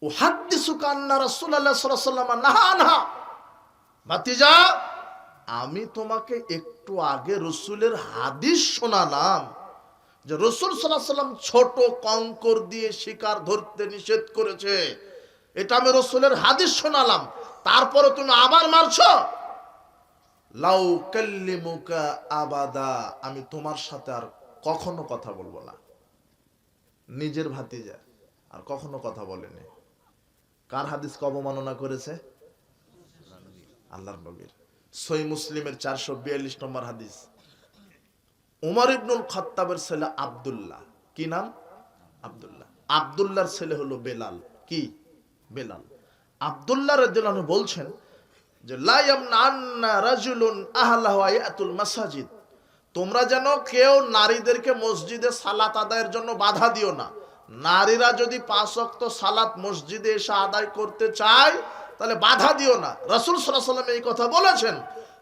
উহাদ্দিসুকা আন্না রাসূলুল্লাহ সাল্লাল্লাহু আলাইহি ওয়াসাল্লাম নাহা আনহা, ভাতিজা, আমি তোমাকে একটু আগে রাসূলের হাদিস শোনালাম যে রাসূল সাল্লাল্লাহু আলাইহি ওয়াসাল্লাম ছোট কঙ্কর দিয়ে শিকার ধরতে নিষেধ করেছে। এটা আমি রাসূলের হাদিস শোনালাম, তারপরে তুমি আবার মারছো। লাউ কাল্লিমুকা আবাদা, আমি তোমার সাথে আর কখনো কথা বলবো না। নিজের ভাতিজা আর কখনো কথা বলেনি। কার হাদিসকে অবমাননা করেছে? আল্লাহর নবীর। সহিহ মুসলিমের 442 নম্বর হাদিস। উমর ইবনুল খাত্তাবের ছেলে আব্দুল্লাহ, কি নাম? আব্দুল্লাহ। আব্দুল্লাহর ছেলে হলো বেলাল। কি? বেলাল। আব্দুল্লাহ রাদিয়াল্লাহু আনহু বলছেন যে লা ইয়ামনান্না রাজুলুন আহলাহু ইয়াতুল মাসাজিদ, তোমরা যেন কেউ নারীদেরকে মসজিদে সালাত আদায়ের জন্য বাধা দিও না। নারীরা যদি 5 ওয়াক্ত সালাত মসজিদে এসে আদায় করতে চায়, তাহলে বাধা দিও না। রাসূল সাল্লাল্লাহু আলাইহি ওয়াসাল্লাম এই কথা বলেছেন,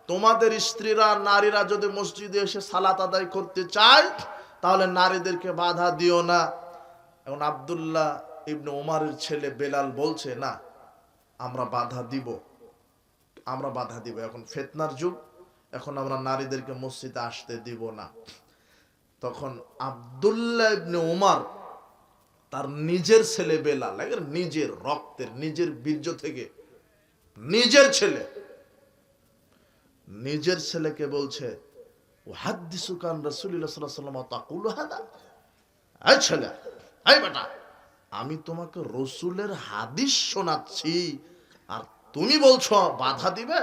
তোমাদের স্ত্রীরা নারীরা যদি মসজিদে এসে সালাত আদায় করতে চায় তাহলে নারীদেরকে বাধা দিও না। এখন আব্দুল্লাহ ইবনে ওমরের ছেলে বেলাল বলছে, না আমরা বাধা দিব, আমরা বাধা দিব, এখন ফিতনার যুগ, এখন আমরা নারীদেরকে মসজিদে আসতে দিব না। তখন আব্দুল্লাহ ইবনে ওমর তার নিজের ছেলে বেলাল, নিজের রক্তের নিজের বীর্য থেকে নিজের ছেলে, নিজের ছেলেকে বলছে, ওয়াহাদ্দিসুকা আন রাসূলিল্লাহ সাল্লাল্লাহু আলাইহি ওয়াসাল্লাম তাকুলু হাদা, এই ছেলে, এই বেটা, আমি তোমাকে রসুলের হাদিস শোনাচ্ছি আর তুমি বলছো বাধা দিবে।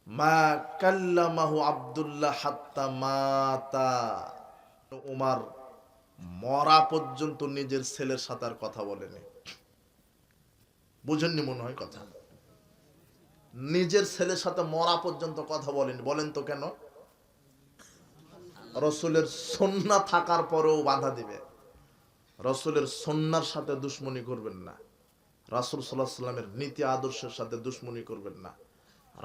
মা কাল্লামাহু আব্দুল্লাহ হাত্তা মাতা, ওমর মরা পর্যন্ত নিজের ছেলের সাথে আর কথা বলেনি। বুঝেননি মনে হয় কথা, নিজের ছেলের সাথে মরা পর্যন্ত কথা বলেনি। বলেন তো কেন? রসুলের সুন্নাহ থাকার পরেও বাধা দিবে। রসুলের সুন্নাহর সাথে দুশ্মনী করবেন না, রাসূল সাল্লাল্লাহু আলাইহি ওয়াসাল্লামের নীতি আদর্শের সাথে দুশ্মনী করবেন না,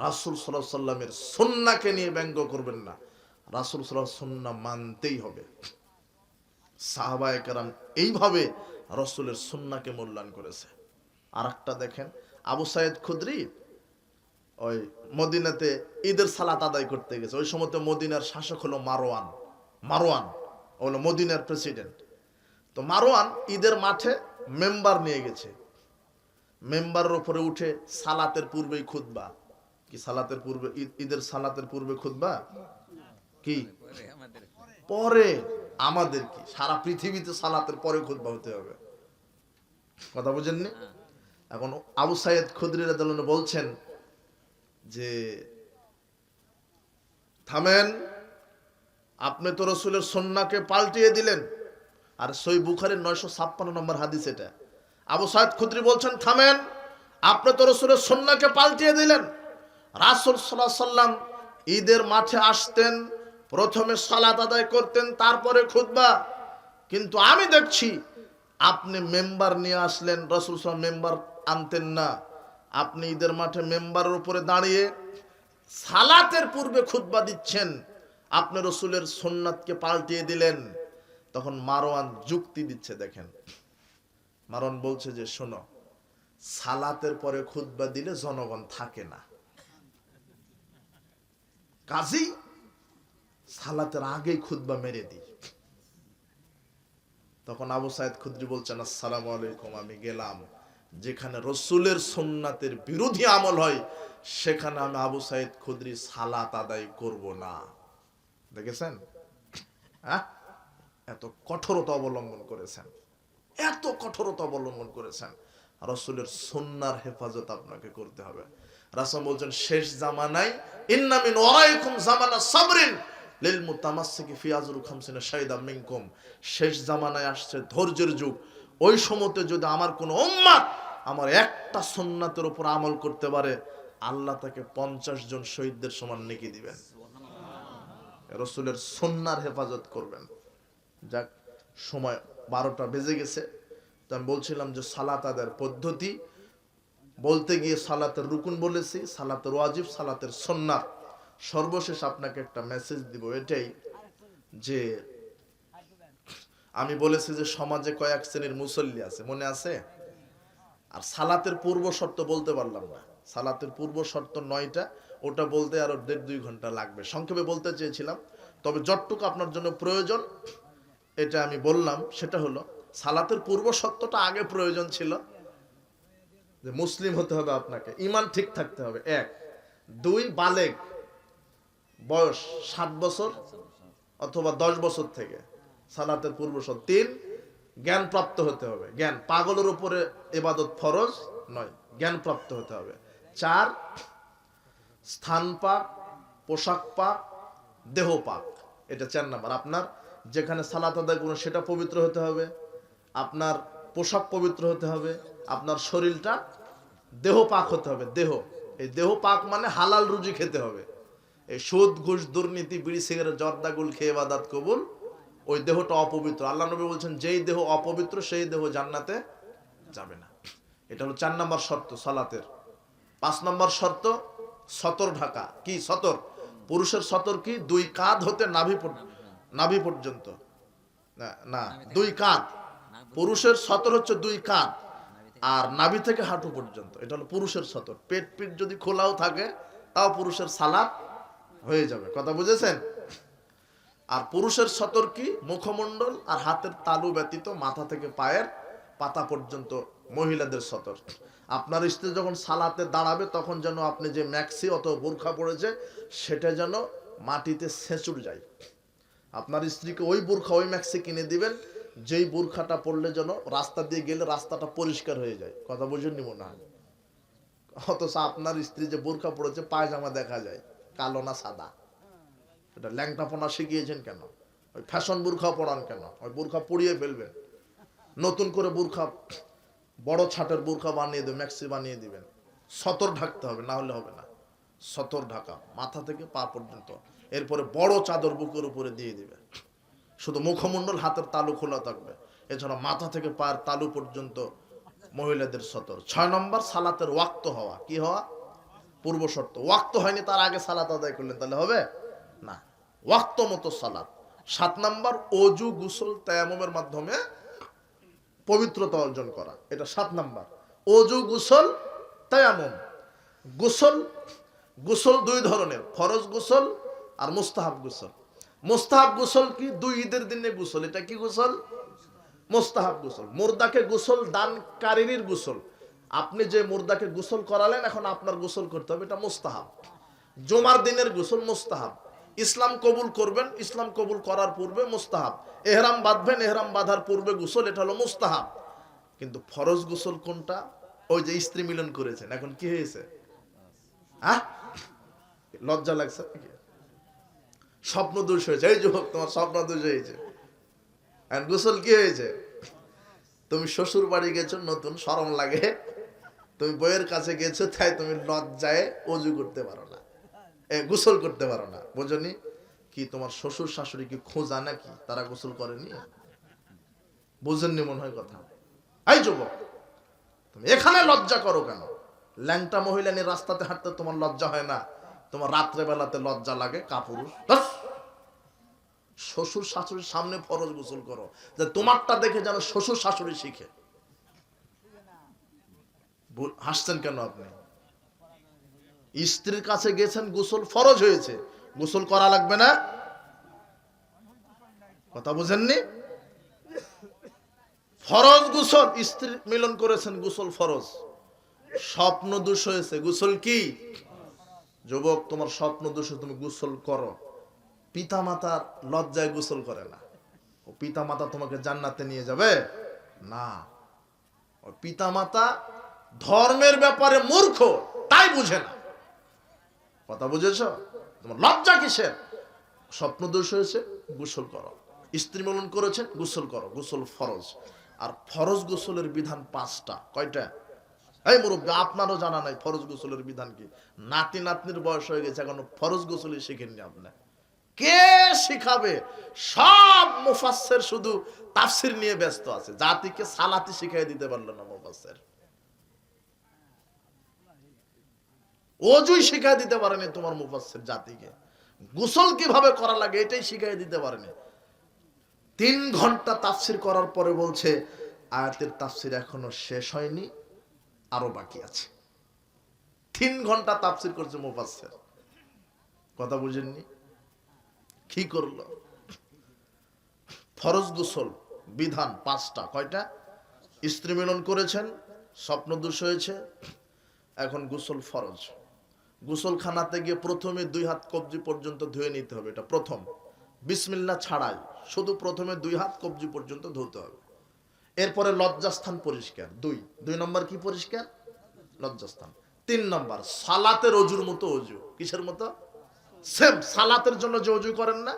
রাসূল সাল্লাল্লাহু আলাইহি ওয়াসাল্লামের সুন্নাহকে নিয়ে ব্যঙ্গ করবেন না। রাসূল সাল্লাল্লাহু আলাইহি ওয়াসাল্লাম সুন্নাহ মানতেই হবে। সাহাবায়ে কেরাম এইভাবে রসুলের সুন্নাহকে মূল্যায়ন করেছে। আর একটা দেখেন, আবু সাইদ খুদরি ওই মদিনাতে ঈদের সালাত আদায় করতে গেছে। ওই সময়তে মদিনার শাসক হলো মারওয়ান। মারওয়ান হলো মদিনার প্রেসিডেন্ট। তো মারওয়ান ঈদের মাঠে মেম্বার নিয়ে গেছে, মেম্বারের উপরে উঠে সালাতের পূর্বেই খুতবা। কি সালাতের পূর্বে, ঈদের সালাতের পূর্বে খুতবা কি পরে? আমাদের কি সারা পৃথিবীতে সালাতের পরে খুতবা হতে হবে? কথা বুঝেননি? এখন আবু সাইদ খুদরি রাদিয়াল্লাহু আনহু বলছেন যে থামেন, আপনি তো রসুলের সুন্নাহকে পাল্টিয়ে দিলেন। আর সহিহ বুখারীর 956 নম্বর হাদিস এটা। আবু সাইদ খুদরি বলছেন, থামেন, আপনি তো রসুলের সুন্নাহকে পাল্টিয়ে দিলেন। রাসূল সাল্লাল্লাহু আলাইহি ওয়াসাল্লাম ঈদের মাঠে আসতেন, প্রথমে সালাত আদায় করতেন, তারপরে খুতবা। কিন্তু আমি দেখছি আপনি মেম্বার নিয়ে আসলেন, রাসূল সাল্লাল্লাহু আলাইহি ওয়াসাল্লাম মেম্বার আনতেন না। আপনি ঈদের মাঠে মেম্বারের উপরে দাঁড়িয়ে সালাতের পূর্বে খুতবা দিচ্ছেন, আপনি রসুলের সুন্নাতকে পাল্টিয়ে দিলেন। তখন মারওয়ান যুক্তি দিচ্ছে, দেখেন মারওয়ান বলছে যে শোনো, সালাতের পরে খুতবা দিলে জনগণ থাকে না, কাজী সালাতের আগেই খুতবা মেরে দিই। তখন আবু সাইদ খুদরি বলছেন, আসসালামু আলাইকুম, আমি গেলাম, যেখানে রসুলের সুন্নাতের বিরোধী আমল হয় সেখানে আমি আবু সাইদ খুদরি সালাত আদায় করব না। দেখেছেন এত কঠোরতা অবলম্বন করেছেন, এত কঠোরতা অবলম্বন করেছেন। রসুলের সুন্নাহর হেফাজত আপনাকে করতে হবে। রাসূল বলছেন, শেষ জামানায় ইন্না মিন ওয়ারাইকুম জামানা সাবরিন লিল মুতামাসসিকি ফি আজরু 50 শাহিদা মিনকুম। শেষ জামানায় আসছে ধৈর্যের যুগ। ওই সময়তে যদি আমার কোন উম্মত আমার একটা সুন্নাতের উপর আমল করতে পারে, আল্লাহ তাকে 50 জন শহীদদের সমান নেকি দিবেন। রসুলের সুন্নাহর হেফাজত করবেন। যাক, সময় 12টা বেজে গেছে। তো আমি বলছিলাম যে সালাত আদায়ের পদ্ধতি বলতে গিয়ে সালাতের রুকুন বলেছি, সালাতের ওয়াজিব, সালাতের সুন্নাত। সর্বশেষ আপনাকে একটা মেসেজ দিব, এটাই যে আমি বলেছি যে সমাজে কয়েক শ্রেণীর মুসল্লি আছে, মনে আছে? আর সালাতের পূর্ব শর্ত বলতে পারলাম না। সালাতের পূর্ব শর্ত 9টা, ওটা বলতে আরো 1.5-2 ঘন্টা লাগবে। সংক্ষেপে বলতে চেয়েছিলাম, তবে যতটুকু আপনার জন্য প্রয়োজন এটা আমি বললাম। সেটা হলো, সালাতের পূর্ব শর্তটা আগে প্রয়োজন ছিল যে মুসলিম হতে হবে, আপনাকে ঈমান ঠিক থাকতে হবে, 1। 2, বালেগ, বয়স 7 বছর অথবা 10 বছর থেকে, সালাতের পূর্ব শর্ত। 3, জ্ঞান প্রাপ্ত হতে হবে। জ্ঞান, পাগলের উপরে ইবাদত ফরজ নয়, জ্ঞান প্রাপ্ত হতে হবে। 4, স্থান পাক, পোশাক পাক, দেহ পাক। এটা 4 নাম্বার। আপনার যেখানে সালাত আদায় করুন সেটা পবিত্র হতে হবে, আপনার পোশাক পবিত্র হতে হবে, আপনার শরীরটা দেহ পাক হতে হবে। দেহ, এই দেহ পাক মানে হালাল রুজি খেতে হবে। এই সুদ, ঘুষ, দুর্নীতি, বিড়ি, সিগারেট, জর্দা, গুল খেয়ে ইবাদত কবুল, ওই দেহটা অপবিত্র। আল্লাহ নবী বলছেন, যেই দেহ অপবিত্র সেই দেহ জান্নাতে যাবে না। এটা হলো 4 নম্বর শর্ত সালাতের। 5 নম্বর শর্ত সতর ঢাকা। কি সতর? পুরুষের সতর কি? 2 কাঁধ হতে নাভি পর্যন্ত। না না, 2 কাঁধ। পুরুষের সতর হচ্ছে 2 কাঁধ, আর নাভি থেকে হাঁটু পর্যন্ত, এটা হলো পুরুষের সতর। পেট পিট যদি খোলাও থাকে তাও পুরুষের সালাত হয়ে যাবে। কথা বুঝেছেন? আর পুরুষের সতর কি? মুখমণ্ডল আর হাতের তালু ব্যতীত মাথা থেকে পায়ের পাতা পর্যন্ত মহিলাদের সতর। আপনার স্ত্রী যখন সালাতে দাঁড়াবে তখন যেন আপনি যে ম্যাক্সি অথবা বোরখা পড়েছে সেটা যেন মাটিতে ছেঁচুর যায়। আপনার স্ত্রীকে ওই বোরখা ওই ম্যাক্সি কিনে দিবেন যেই বোরখাটা পড়লে যেন রাস্তা দিয়ে গেলে রাস্তাটা পরিষ্কার হয়ে যায়। কথা বুঝেননি মনে হয়? অথচ আপনার স্ত্রী যে বোরখা পড়েছে পায়জামা দেখা যায় কালো না সাদা। এটা ল্যাংটাপনা শিখিয়েছেন কেন? ওই ফ্যাশন বোরখা পড়ান কেন? ওই বোরখা পরিয়ে ফেলবেন, নতুন করে বোরখা বড় ছাটের বোরখা বানিয়ে দেবেন, ম্যাক্সি বানিয়ে দিবেন। সতর ঢাকতে হবে, না হলে হবে না। সতর ঢাকা মাথা থেকে পা পর্যন্ত, এরপরে বড় চাদর বুকের উপরে দিয়ে দিবে, শুধু মুখমণ্ডল হাতের তালু খোলা থাকবে, এছাড়া মাথা থেকে পায়ের তালু পর্যন্ত মহিলাদের সতর। 6 নম্বর সালাতের ওয়াক্ত হওয়া। কি হওয়া? পূর্ব শর্ত। ওয়াক্ত হয়নি তার আগে সালাত আদায় করলেন তাহলে হবে না, ওয়াক্ত মতো সালাত। 7 নম্বর অজু গোসল তায়াম্মুমের মাধ্যমে পবিত্রতা অর্জন করা, এটা 7 নম্বর। অজু গোসল তায়াম্মুম। গোসল 2 ধরনের, ফরজ গোসল আর মুস্তাহাব গোসল। মুস্তাহাব গোসল কি? 2 ঈদের দিনে গোসল, এটা কি গোসল? মুস্তাহাব গোসল। মুর্দাকে গোসল দানকারীর গোসল, আপনি যে মুর্দাকে গোসল করালেন এখন আপনার গোসল করতে হবে, এটা মুস্তাহাব। জুমার দিনের গোসল মুস্তাহাব। ইসলাম কবুল করবেন, ইসলাম কবুল করার পূর্বে মুস্তাহাব। এহরাম বাঁধবেন, এহরাম বাঁধার পূর্বে গোসল, এটা হলো মুস্তাহাব। কিন্তু ফরজ গোসল কোনটা? ওই যে স্ত্রী মিলন করেছেন, এখন কি হয়েছে? লজ্জা লাগছে নাকি? স্বপ্ন দোষ হয়েছে? এই যুবক, তোমার স্বপ্ন দোষ হয়েছে। গোসল কি হয়েছে? তুমি শ্বশুর বাড়ি গেছো, নতুন শরম লাগে, তুমি বইয়ের কাছে গেছো, তাই তুমি লজ্জায় অজু করতে পারো না, গোসল করতে পারো না। বোঝনি? কি তোমার শ্বশুর শাশুড়ি কি খোঁজা নাকি? তারা গোসল করেনি? বুঝেননি মনে হয় কথা। এই যুবক, তুমি এখানে লজ্জা করো কেন? ল্যাংটা মহিলা নিয়ে রাস্তাতে হাঁটতে তোমার লজ্জা হয় না? তোমার রাত্রে বেলাতে লজ্জা লাগে কাপুরুষ। শ্বশুর শাশুড়ির সামনে ফরজ গোসল করো, যে তোমারটা দেখে যেন শ্বশুর শাশুড়ি শিখে। হাসছেন কেন আপনি? স্ত্রীর কাছে গেছেন, গোসল ফরজ হয়েছে, গোসল করা লাগবে না? কথা বুঝেননি? ফরজ গোসল, স্ত্রী মিলন করেছেন, গোসল ফরজ। স্বপ্ন দোষ হয়েছে, গোসল কি? যুবক, তোমার স্বপ্ন দোষে তুমি গোসল করো। পিতা মাতার লজ্জায় গোসল করে না, ও পিতা মাতা তোমাকে জান্নাতে নিয়ে যাবে না। ও পিতা মাতা ধর্মের ব্যাপারে মূর্খ, তাই বুঝে না। কথা বুঝেছ? তোমার লজ্জা কিসের? স্বপ্ন দোষ হয়েছে, গোসল করো। স্ত্রী মিলন করেছেন, গোসল করো, গোসল ফরজ। আর ফরজ গোসলের বিধান 5টা। কয়টা? এই মুরব্বী, আপনারও জানা নাই ফরজ গোসলের বিধান কি? নাতি নাতনির বয়স হয়ে গেছে, এখনো ফরজ গোসলই শিখেননি আপনি। কে শিখাবে? সব মুফাসসির শুধু তাফসীর নিয়ে ব্যস্ত আছে, জাতিকে সালাতি শিখিয়ে দিতে পারলো না মুফাসসির। ওযুই শিখিয়ে দিতে পারেনি তোমার মুফাসসির জাতিকে। গোসল কিভাবে করা লাগে এটাই শিখিয়ে দিতে পারেনি। 3 ঘন্টা তাফসীর করার পরে বলছে আয়াতের তাফসীর এখনো শেষ হয়নি, আরো বাকি আছে। 3 ঘন্টা তাফসীর করছে মুফাসসির। কথা বুঝেননি? কি করলো? ফরজ গোসল বিধান 5টা। কয়টা? স্ত্রী মিলন করেছেন, স্বপ্ন দোষ হয়েছে, এখন গোসল ফরজ। গোসলখানাতে গিয়ে প্রথমে 2 হাত কবজি পর্যন্ত ধুয়ে নিতে হবে, এটা প্রথম। বিসমিল্লাহ ছাড়াই শুধু প্রথমে 2 হাত কবজি পর্যন্ত ধুতে হবে। এরপরে লজ্জাস্থান পরিষ্কার। 2 নম্বর কি পরিষ্কার? লজ্জাস্থান। 3 নম্বর সালাতের অজুর মতো অজু। কিসের মতো? সেম সালাতের জন্য যে অজু করেন না,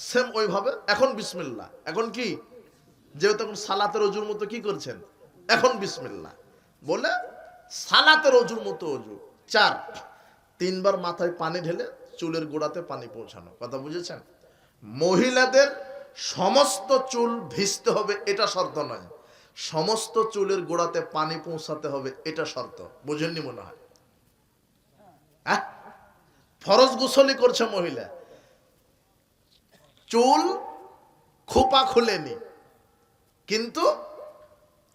সেম ওইভাবে। এখন বিসমিল্লাহ, এখন কি? যেহেতু এখন সালাতের অজুর মতো কি করছেন, এখন বিসমিল্লাহ বলে সালাতের অজুর মতো অজু। 4, 3 বার মাথায় পানি ঢেলে চুলের গোড়াতে পানি পৌঁছানো। কথা বুঝেছেন? মহিলাদের সমস্ত চুল ভিজতে হবে এটা শর্ত নয়, সমস্ত চুলের গোড়াতে পানি পৌঁছাতে হবে, এটা শর্ত। বুঝেননি মনে হয়? হ্যাঁ, ফরজ গোসলই করছে মহিলা, চুল খোপা খুলেনি, কিন্তু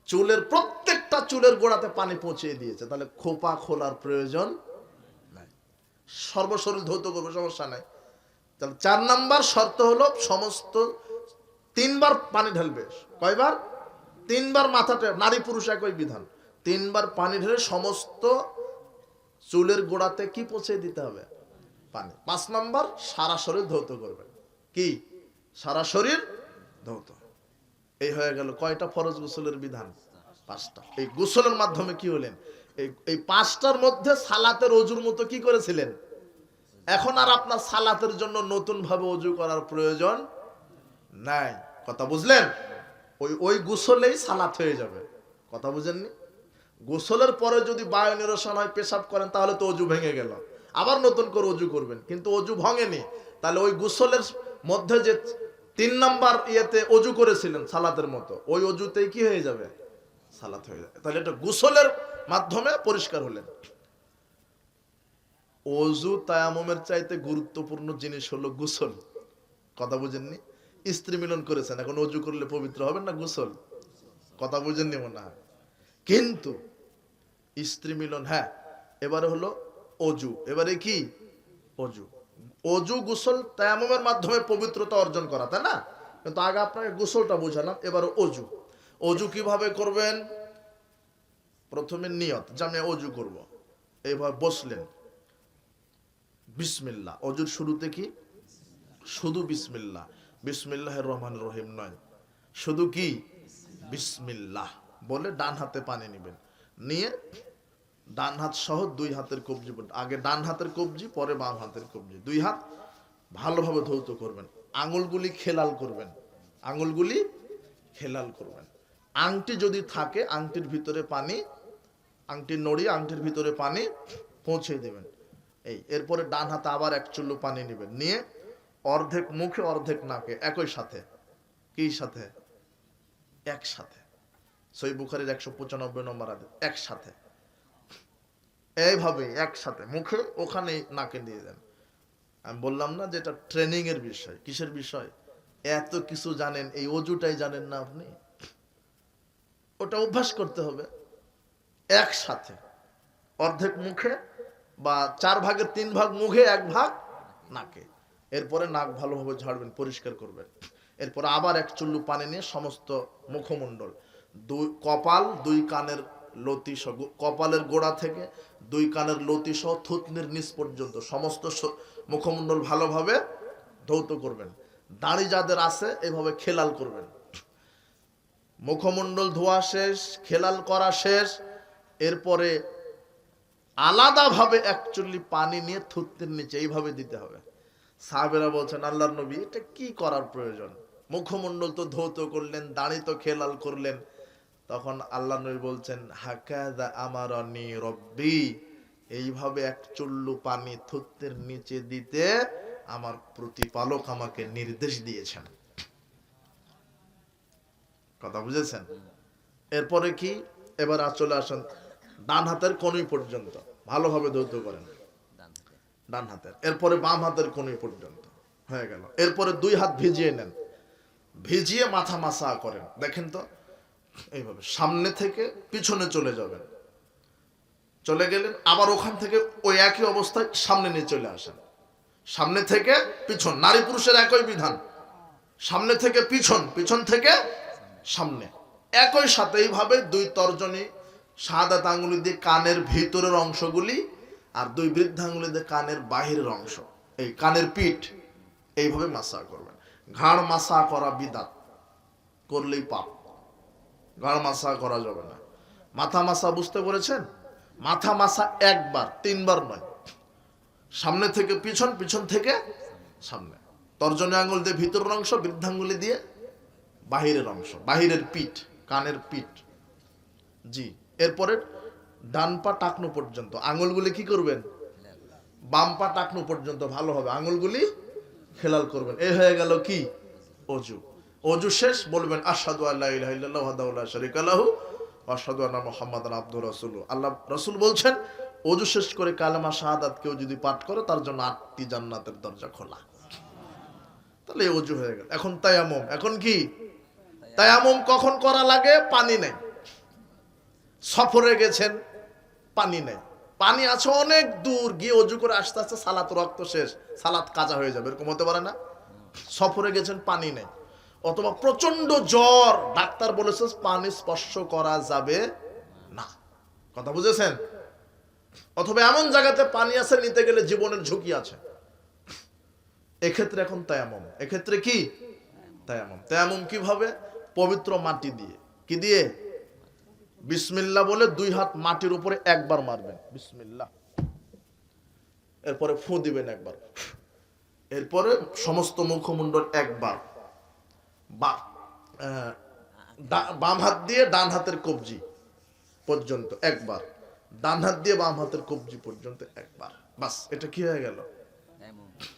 চুলের প্রত্যেকটা চুলের গোড়াতে পানি পৌঁছে দিয়েছে, তাহলে খোপা খোলার প্রয়োজন নাই। সর্বশরীর ধৌত করবে, সমস্যা নাই। তাহলে 4 নাম্বার শর্ত হলো সমস্ত 3 বার পানি ঢালবে। কয়বার? 3 বার মাথাটা, নারী পুরুষ একই বিধান। 3 বার পানি ঢেলে সমস্ত চুলের গোড়াতে কি পৌঁছে দিতে হবে? পানি। 5 নাম্বার সারা শরীর ধৌত করবে। কি? সারা শরীর ধৌত। এই হয়ে গেল কয়টা ফরজ গোসলের বিধান? 5টা। এই গোসলের মাধ্যমে কি হলেন? এই 5টার মধ্যে সালাতের অজুর মতো কি করেছিলেন? এখন আর আপনার সালাতের জন্য নতুন ভাবে অজু করার প্রয়োজন নাই। কথা বুঝলেন? ওই গোসলেই সালাত হয়ে যাবে। কথা বুঝেননি? গোসলের পরে যদি বায়ু নিরসন হয়, পেশাব করেন, তাহলে তো অজু ভেঙে গেল, আবার নতুন করে অজু করবেন। কিন্তু অজু ভাঙেনি, তাহলে ওই গোসলের মধ্যে যে 3 নাম্বার ইয়েতে অজু করেছিলেন সালাতের মতো, ওই অজুতেই কি হয়ে যাবে? সালাত হয়ে যাবে। তাহলে এটা গোসলের মাধ্যমে পরিষ্কার হলেন। অজু তায়াম্মুমের চাইতে গুরুত্বপূর্ণ জিনিস হলো গোসল। কথা বুঝেননি? স্ত্রী মিলন করেছেন, এখন অজু করলে পবিত্র হবেন না গোসল? কথা বুঝেননি মনে হয়? কিন্তু স্ত্রী মিলন, হ্যাঁ, এবারে হলো অজু। এবারে কি? অজু। অজু গোসল তায়াম্মুমের মাধ্যমে পবিত্রতা অর্জন করা, তাই না? কিন্তু আগে আপনাকে গোসলটা বুঝালাম, এবারে অজু। অজু কিভাবে করবেন? প্রথমে নিয়ত যে আমি অজু করব, এইভাবে বসলেন, বিসমিল্লাহ। অজুর শুরুতে কি? শুধু বিসমিল্লাহ। বিসমিল্লাহির রহমানির রহিম নয়, শুধু কি? বিসমিল্লাহ বলে ডান হাতে পানি নেবেন, নিয়ে ডান হাত সহ 2 হাতের কবজি, আগে ডান হাতের কবজি, পরে বাম হাতের কবজি, 2 হাত ভালোভাবে ধৌত করবেন। আঙুলগুলি খেলাল করবেন, আঙুলগুলি খেলাল করবেন। আংটি যদি থাকে, আংটির ভিতরে পানি, আংটি নড়িয়ে আংটির ভিতরে পানি পৌঁছে দেবেন। এরপরে ডান হাতে আবার 1 চুল্লু পানি নেবেন, নিয়ে অর্ধেক মুখে অর্ধেক নাকে, একই সাথে। কি সাথে? একসাথে। সহিহ বুখারীর 195 নম্বর হাদিস, একসাথে। এইভাবে একসাথে মুখে, ওখানে নাকে দিয়ে দেন। আমি বললাম না যে এটা ট্রেনিং এর বিষয়। কিসের বিষয়? এত কিছু জানেন, এই অজুটাই জানেন না আপনি? ওটা অভ্যাস করতে হবে। একসাথে অর্ধেক মুখে, বা 4 ভাগের 3 ভাগ মুখে, 1 ভাগ নাকে। এরপরে নাক ভালোভাবে ঝাড়বেন, পরিষ্কার করবেন। এরপরে আবার 1 চুল্লু পানি নিয়ে সমস্ত মুখমণ্ডল, 2 কপাল, 2 কানের লতি সহ, কপালের গোড়া থেকে 2 কানের লতি সহ থুতনির নিচ পর্যন্ত সমস্ত মুখমণ্ডল ভালোভাবে ধৌত করবেন। দাড়ি যাদের আছে এভাবে খেলাল করবেন। মুখমণ্ডল ধোয়া শেষ, খেলাল করা শেষ, এরপরে আলাদাভাবে 1 চুল্লি পানি নিয়ে থুতনির নিচে এইভাবে দিতে হবে। সাহাবেরা বলছেন, আল্লাহর নবী, এটা কি করার প্রয়োজন? মুখমণ্ডল তো ধৌত করলেন, দাড়ি তো খেলাল করলেন। তখন আল্লাহর নবী বলছেন, হাকাযা আমারানি রব্বি, এইভাবে 1 চুল্লু পানি থুতনির নিচে দিতে আমার প্রতিপালক আমাকে নির্দেশ দিয়েছেন। কথা বুঝেছেন? এরপরে কি? এবার চলে আসেন ডান হাতের কনুই পর্যন্ত, ভালোভাবে ধৌত করেন ডান হাতের। এরপরে বাম হাতের কনুই পর্যন্ত হয়ে গেল। এরপরে 2 হাত ভিজিয়ে নেন, ভিজিয়ে মাথা মাসা করেন। দেখেন তো, এইভাবে সামনে থেকে পিছনে চলে যাবেন, চলে গেলেন, আবার ওখান থেকে ওই একই অবস্থায় সামনে নিয়ে চলে আসেন। সামনে থেকে পিছন, নারী পুরুষের একই বিধান, সামনে থেকে পিছন, পিছন থেকে সামনে, একই সাথে এইভাবে 2 তর্জনী শাহাদাত আঙ্গুলি দিয়ে কানের ভিতরের অংশগুলি, আর 2 বৃদ্ধাঙ্গুলি দিয়ে কানের বাহিরের অংশ, এই কানের পিঠ, এইভাবে মাসা করবেন। ঘাড় মাসা করা বিদাত, করলেই পাপ। ঘাড় মাসা করা যাবে না। মাথা মাসা বুঝতে পেরেছেন? মাথা মাসা 1 বার, 3 বার নয়। সামনে থেকে পিছন, পিছন থেকে সামনে, তর্জনী আঙ্গুল দিয়ে ভিতরের অংশ, বৃদ্ধাঙ্গুলি দিয়ে বাহিরের অংশ, বাহিরের পিঠ, কানের পিঠ। জি। এরপরে ডান পা টাকনু পর্যন্ত আঙ্গুলগুলি কি করবেন? বাম পা টাকনু পর্যন্ত ভালোভাবে আঙ্গুলগুলি খেলাল করবেন। এই হয়ে গেল কি? অজু। অজু শেষ বলবেন আশহাদু আল্লা ইলাহা ইল্লাল্লাহু ওয়াহদাহু লা শারীকা লাহু ওয়া আশহাদু আন্না মুহাম্মাদান আবদুহু ওয়া রাসূলুহু। আল্লাহ রাসূল বলছেন অজু শেষ করে কালেমা শাহাদাত কেউ যদি পাঠ করে তার জন্য 8টি জান্নাতের দরজা খোলা। তাহলে অজু হয়ে গেল। এখন তায়াম্মুম। এখন কি তায়াম্মুম কখন করা লাগে? পানি নেই, সফরে গেছেন, পানি নেই, পানি আছে অনেক দূর, গিয়ে অজু করে আস্তে আস্তে সালাত রক্ত শেষ, সালাত কাজা হয়ে যাবে, এরকম হতে পারে না? সফরে গেছেন, পানি নেই, অথবা প্রচন্ড জ্বর, ডাক্তার বলেছে পানি স্পর্শ করা যাবে না, কথা বুঝেছেন? অথবা এমন জায়গাতে পানি আছে নিতে গেলে জীবনের ঝুঁকি আছে, এক্ষেত্রে এখন তায়াম্মুম। এক্ষেত্রে কি তায়াম্মুম? তায়াম্মুম কিভাবে? পবিত্র মাটি দিয়ে। কি দিয়ে? বিসমিল্লাহ বলে 2 হাত মাটির উপরে একবার মারবেন, বিসমিল্লাহ, এরপরে ফু দিবেন একবার, এরপরে সমস্ত মুখমণ্ডল একবার, বাম হাত দিয়ে ডান হাতের কবজি পর্যন্ত একবার, ডান হাত দিয়ে বাম হাতের কবজি পর্যন্ত একবার, বাস, এটা কি হয়ে গেল?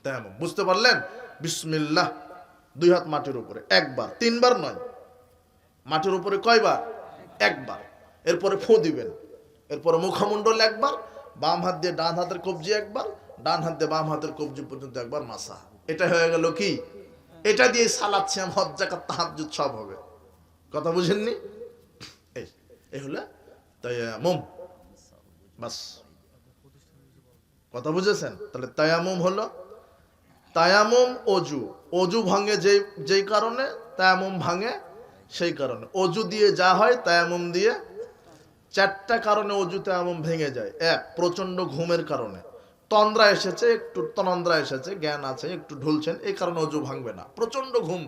তায়াম্মুম। বুঝতে পারলেন? বিসমিল্লাহ 2 হাত মাটির উপরে একবার, 3 বার নয়, মাটির উপরে কয়বার? একবার, এরপরে ফু দিবেন, এরপরে মুখমণ্ডল একবার, বাম হাত দিয়ে ডান হাতের কবজি একবার, ডান হাত দিয়ে বাম হাতের কবজি পর্যন্ত একবার মাসা। এটা হয়ে গেল কি? এটা দিয়ে সালাত, সিয়াম, হজ, যাকাত, তাহাজ্জুদ সব হবে। কথা বুঝেননি? এই হলো তায়াম্মুম, বাস, কথা বুঝেছেন? তাহলে তায়াম্মুম হলো, তায়াম্মুম অজু, অজু ভাঙে যেই কারণে, তায়াম্মুম ভাঙে সেই কারণে। অজু দিয়ে যা হয় তায়াম্মুম দিয়ে 4টা কারণে অজু তায়াম্মুম ভেঙে যায়। 1, প্রচন্ড ঘুমের কারণে, তন্দ্রা এসেছে, একটু তন্দ্রা এসেছে, জ্ঞান আছে, একটু ঢুলছেন, এই কারণে অজু ভাঙবে না, প্রচন্ড ঘুম,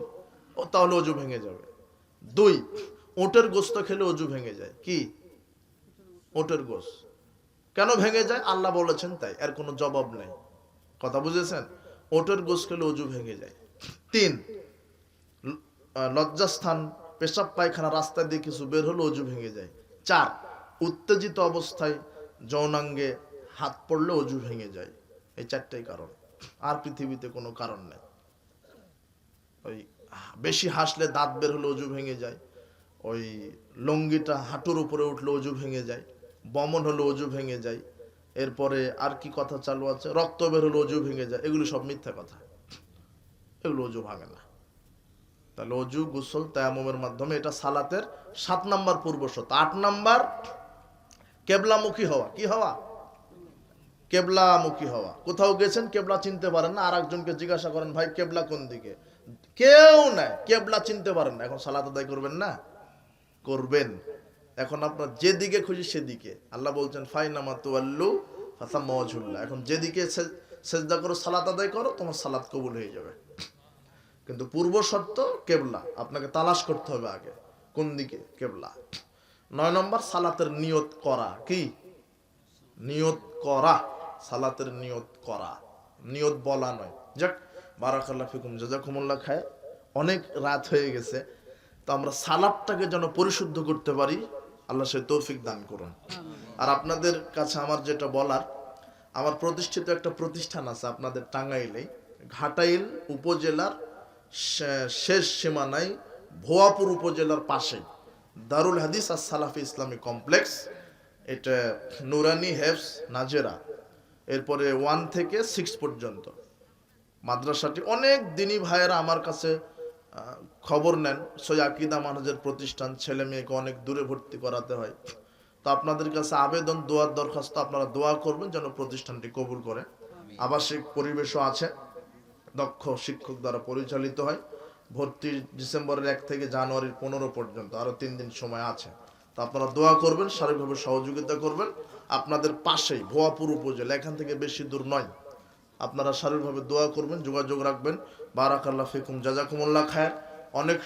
তাহলে অজু ভেঙে যাবে। 2, ওটের গোশত খেলে অজু ভেঙে যায়। কি? ওটের গোশত কেন ভেঙে যায়? আল্লাহ বলেছেন তাই, এর কোনো জবাব নেই, কথা বুঝেছেন? ওটের গোশত খেলে অজু ভেঙে যায়। 3, লজ্জাস্থান, পেশাব পায়খানা, রাস্তা দিয়ে কিছু বের হলে অজু ভেঙে যায়। 4, উত্তেজিত অবস্থায় যৌনাঙ্গে হাত পড়লে অজু ভেঙে যায়। এই 4টাই কারণ, আর পৃথিবীতে কোনো কারণ নেই। ওই বেশি হাসলে দাঁত বের হলে অজু ভেঙে যায়, ওই লঙ্গিটা হাঁটুর উপরে উঠলে অজু ভেঙে যায়, বমন হলে অজু ভেঙে যায়, এরপরে আর কি কথা চালু আছে, রক্ত বের হলে অজু ভেঙে যায়, এগুলো সব মিথ্যা কথা, এগুলো অজু ভাঙে না। তাহলে অজু, গোসল, তায়াম্মুমের মাধ্যমে, এটা সালাতের 7 নাম্বার পূর্ব শর্ত। 8 নাম্বার কেবলামুখী হওয়া। কি হওয়া? কেবলামুখী হওয়া। কোথাও গেছেন, কেবলা চিনতে পারেন না, আর একজনকে জিজ্ঞাসা করেন ভাই কেবলা কোন দিকে, কেউ নাই, কেবলা চিনতে পারেন না, এখন সালাত আদায় করবেন না? করবেন। এখন আপনার যেদিকে খুশি সেদিকে, আল্লাহ বলছেন ফাইনামা তুওয়াল্লু ফাসাম্মা ওয়াজহুল্লাহ, এখন যেদিকে সেজদা করো, সালাত আদায় করো, তোমার সালাত কবুল হয়ে যাবে। কিন্তু পূর্ব শর্ত কেবলা, আপনাকে তালাশ করতে হবে আগে কোন দিকে কেবলা। 9 নম্বর সালাতের নিয়ত করা। কি? নিয়ত করা, সালাতের নিয়ত করা, নিয়ত বলা নয়। যাক, বারাকাল্লাহ ফিকুম, জাযাকুমুল্লাহ খায়, অনেক রাত হয়ে গেছে, তো আমরা সালাতটাকে যেন পরিশুদ্ধ করতে পারি, আল্লাহ সে তৌফিক দান করুন। আর আপনাদের কাছে আমার যেটা বলার, আমার প্রতিষ্ঠিত একটা প্রতিষ্ঠান আছে আপনাদের টাঙ্গাইলে, ঘাটাইল উপজেলার শেষ সীমানায় ভোয়াপুর উপজেলার পাশে দারুল হাদিস আর সালাফি ইসলামী কমপ্লেক্স, এটা নুরানি হেফস নাজেরা, এরপরে 1 থেকে 6 পর্যন্ত মাদ্রাসাটি। অনেক দিনী ভাইয়েরা আমার কাছে খবর নেন, সই আকীদা মানহাজের প্রতিষ্ঠান, ছেলে মেয়েকে অনেক দূরে ভর্তি করাতে হয়, তো আপনাদের কাছে আবেদন, দোয়ার দরখাস্ত, আপনারা দোয়া করবেন যেন প্রতিষ্ঠানটি কবুল করে। আবাসিক পরিবেশও আছে, দক্ষ শিক্ষক দ্বারা পরিচালিত হয়। ভর্তি ডিসেম্বরের 1 থেকে জানুয়ারির 15 পর্যন্ত, আরো 3 দিন সময় আছে, তো আপনারা দোয়া করবেন, শারীরিকভাবে সহযোগিতা করবেন। আপনাদের পাশেই ভোয়াপুর উপজেলা, এখান থেকে বেশি দূর নয়, আপনারা শারীরিকভাবে দোয়া করবেন, যোগাযোগ রাখবেন। বারাকাল্লাহ ফিকুম, জাযাকুমুল্লাহ খায়ের। অনেক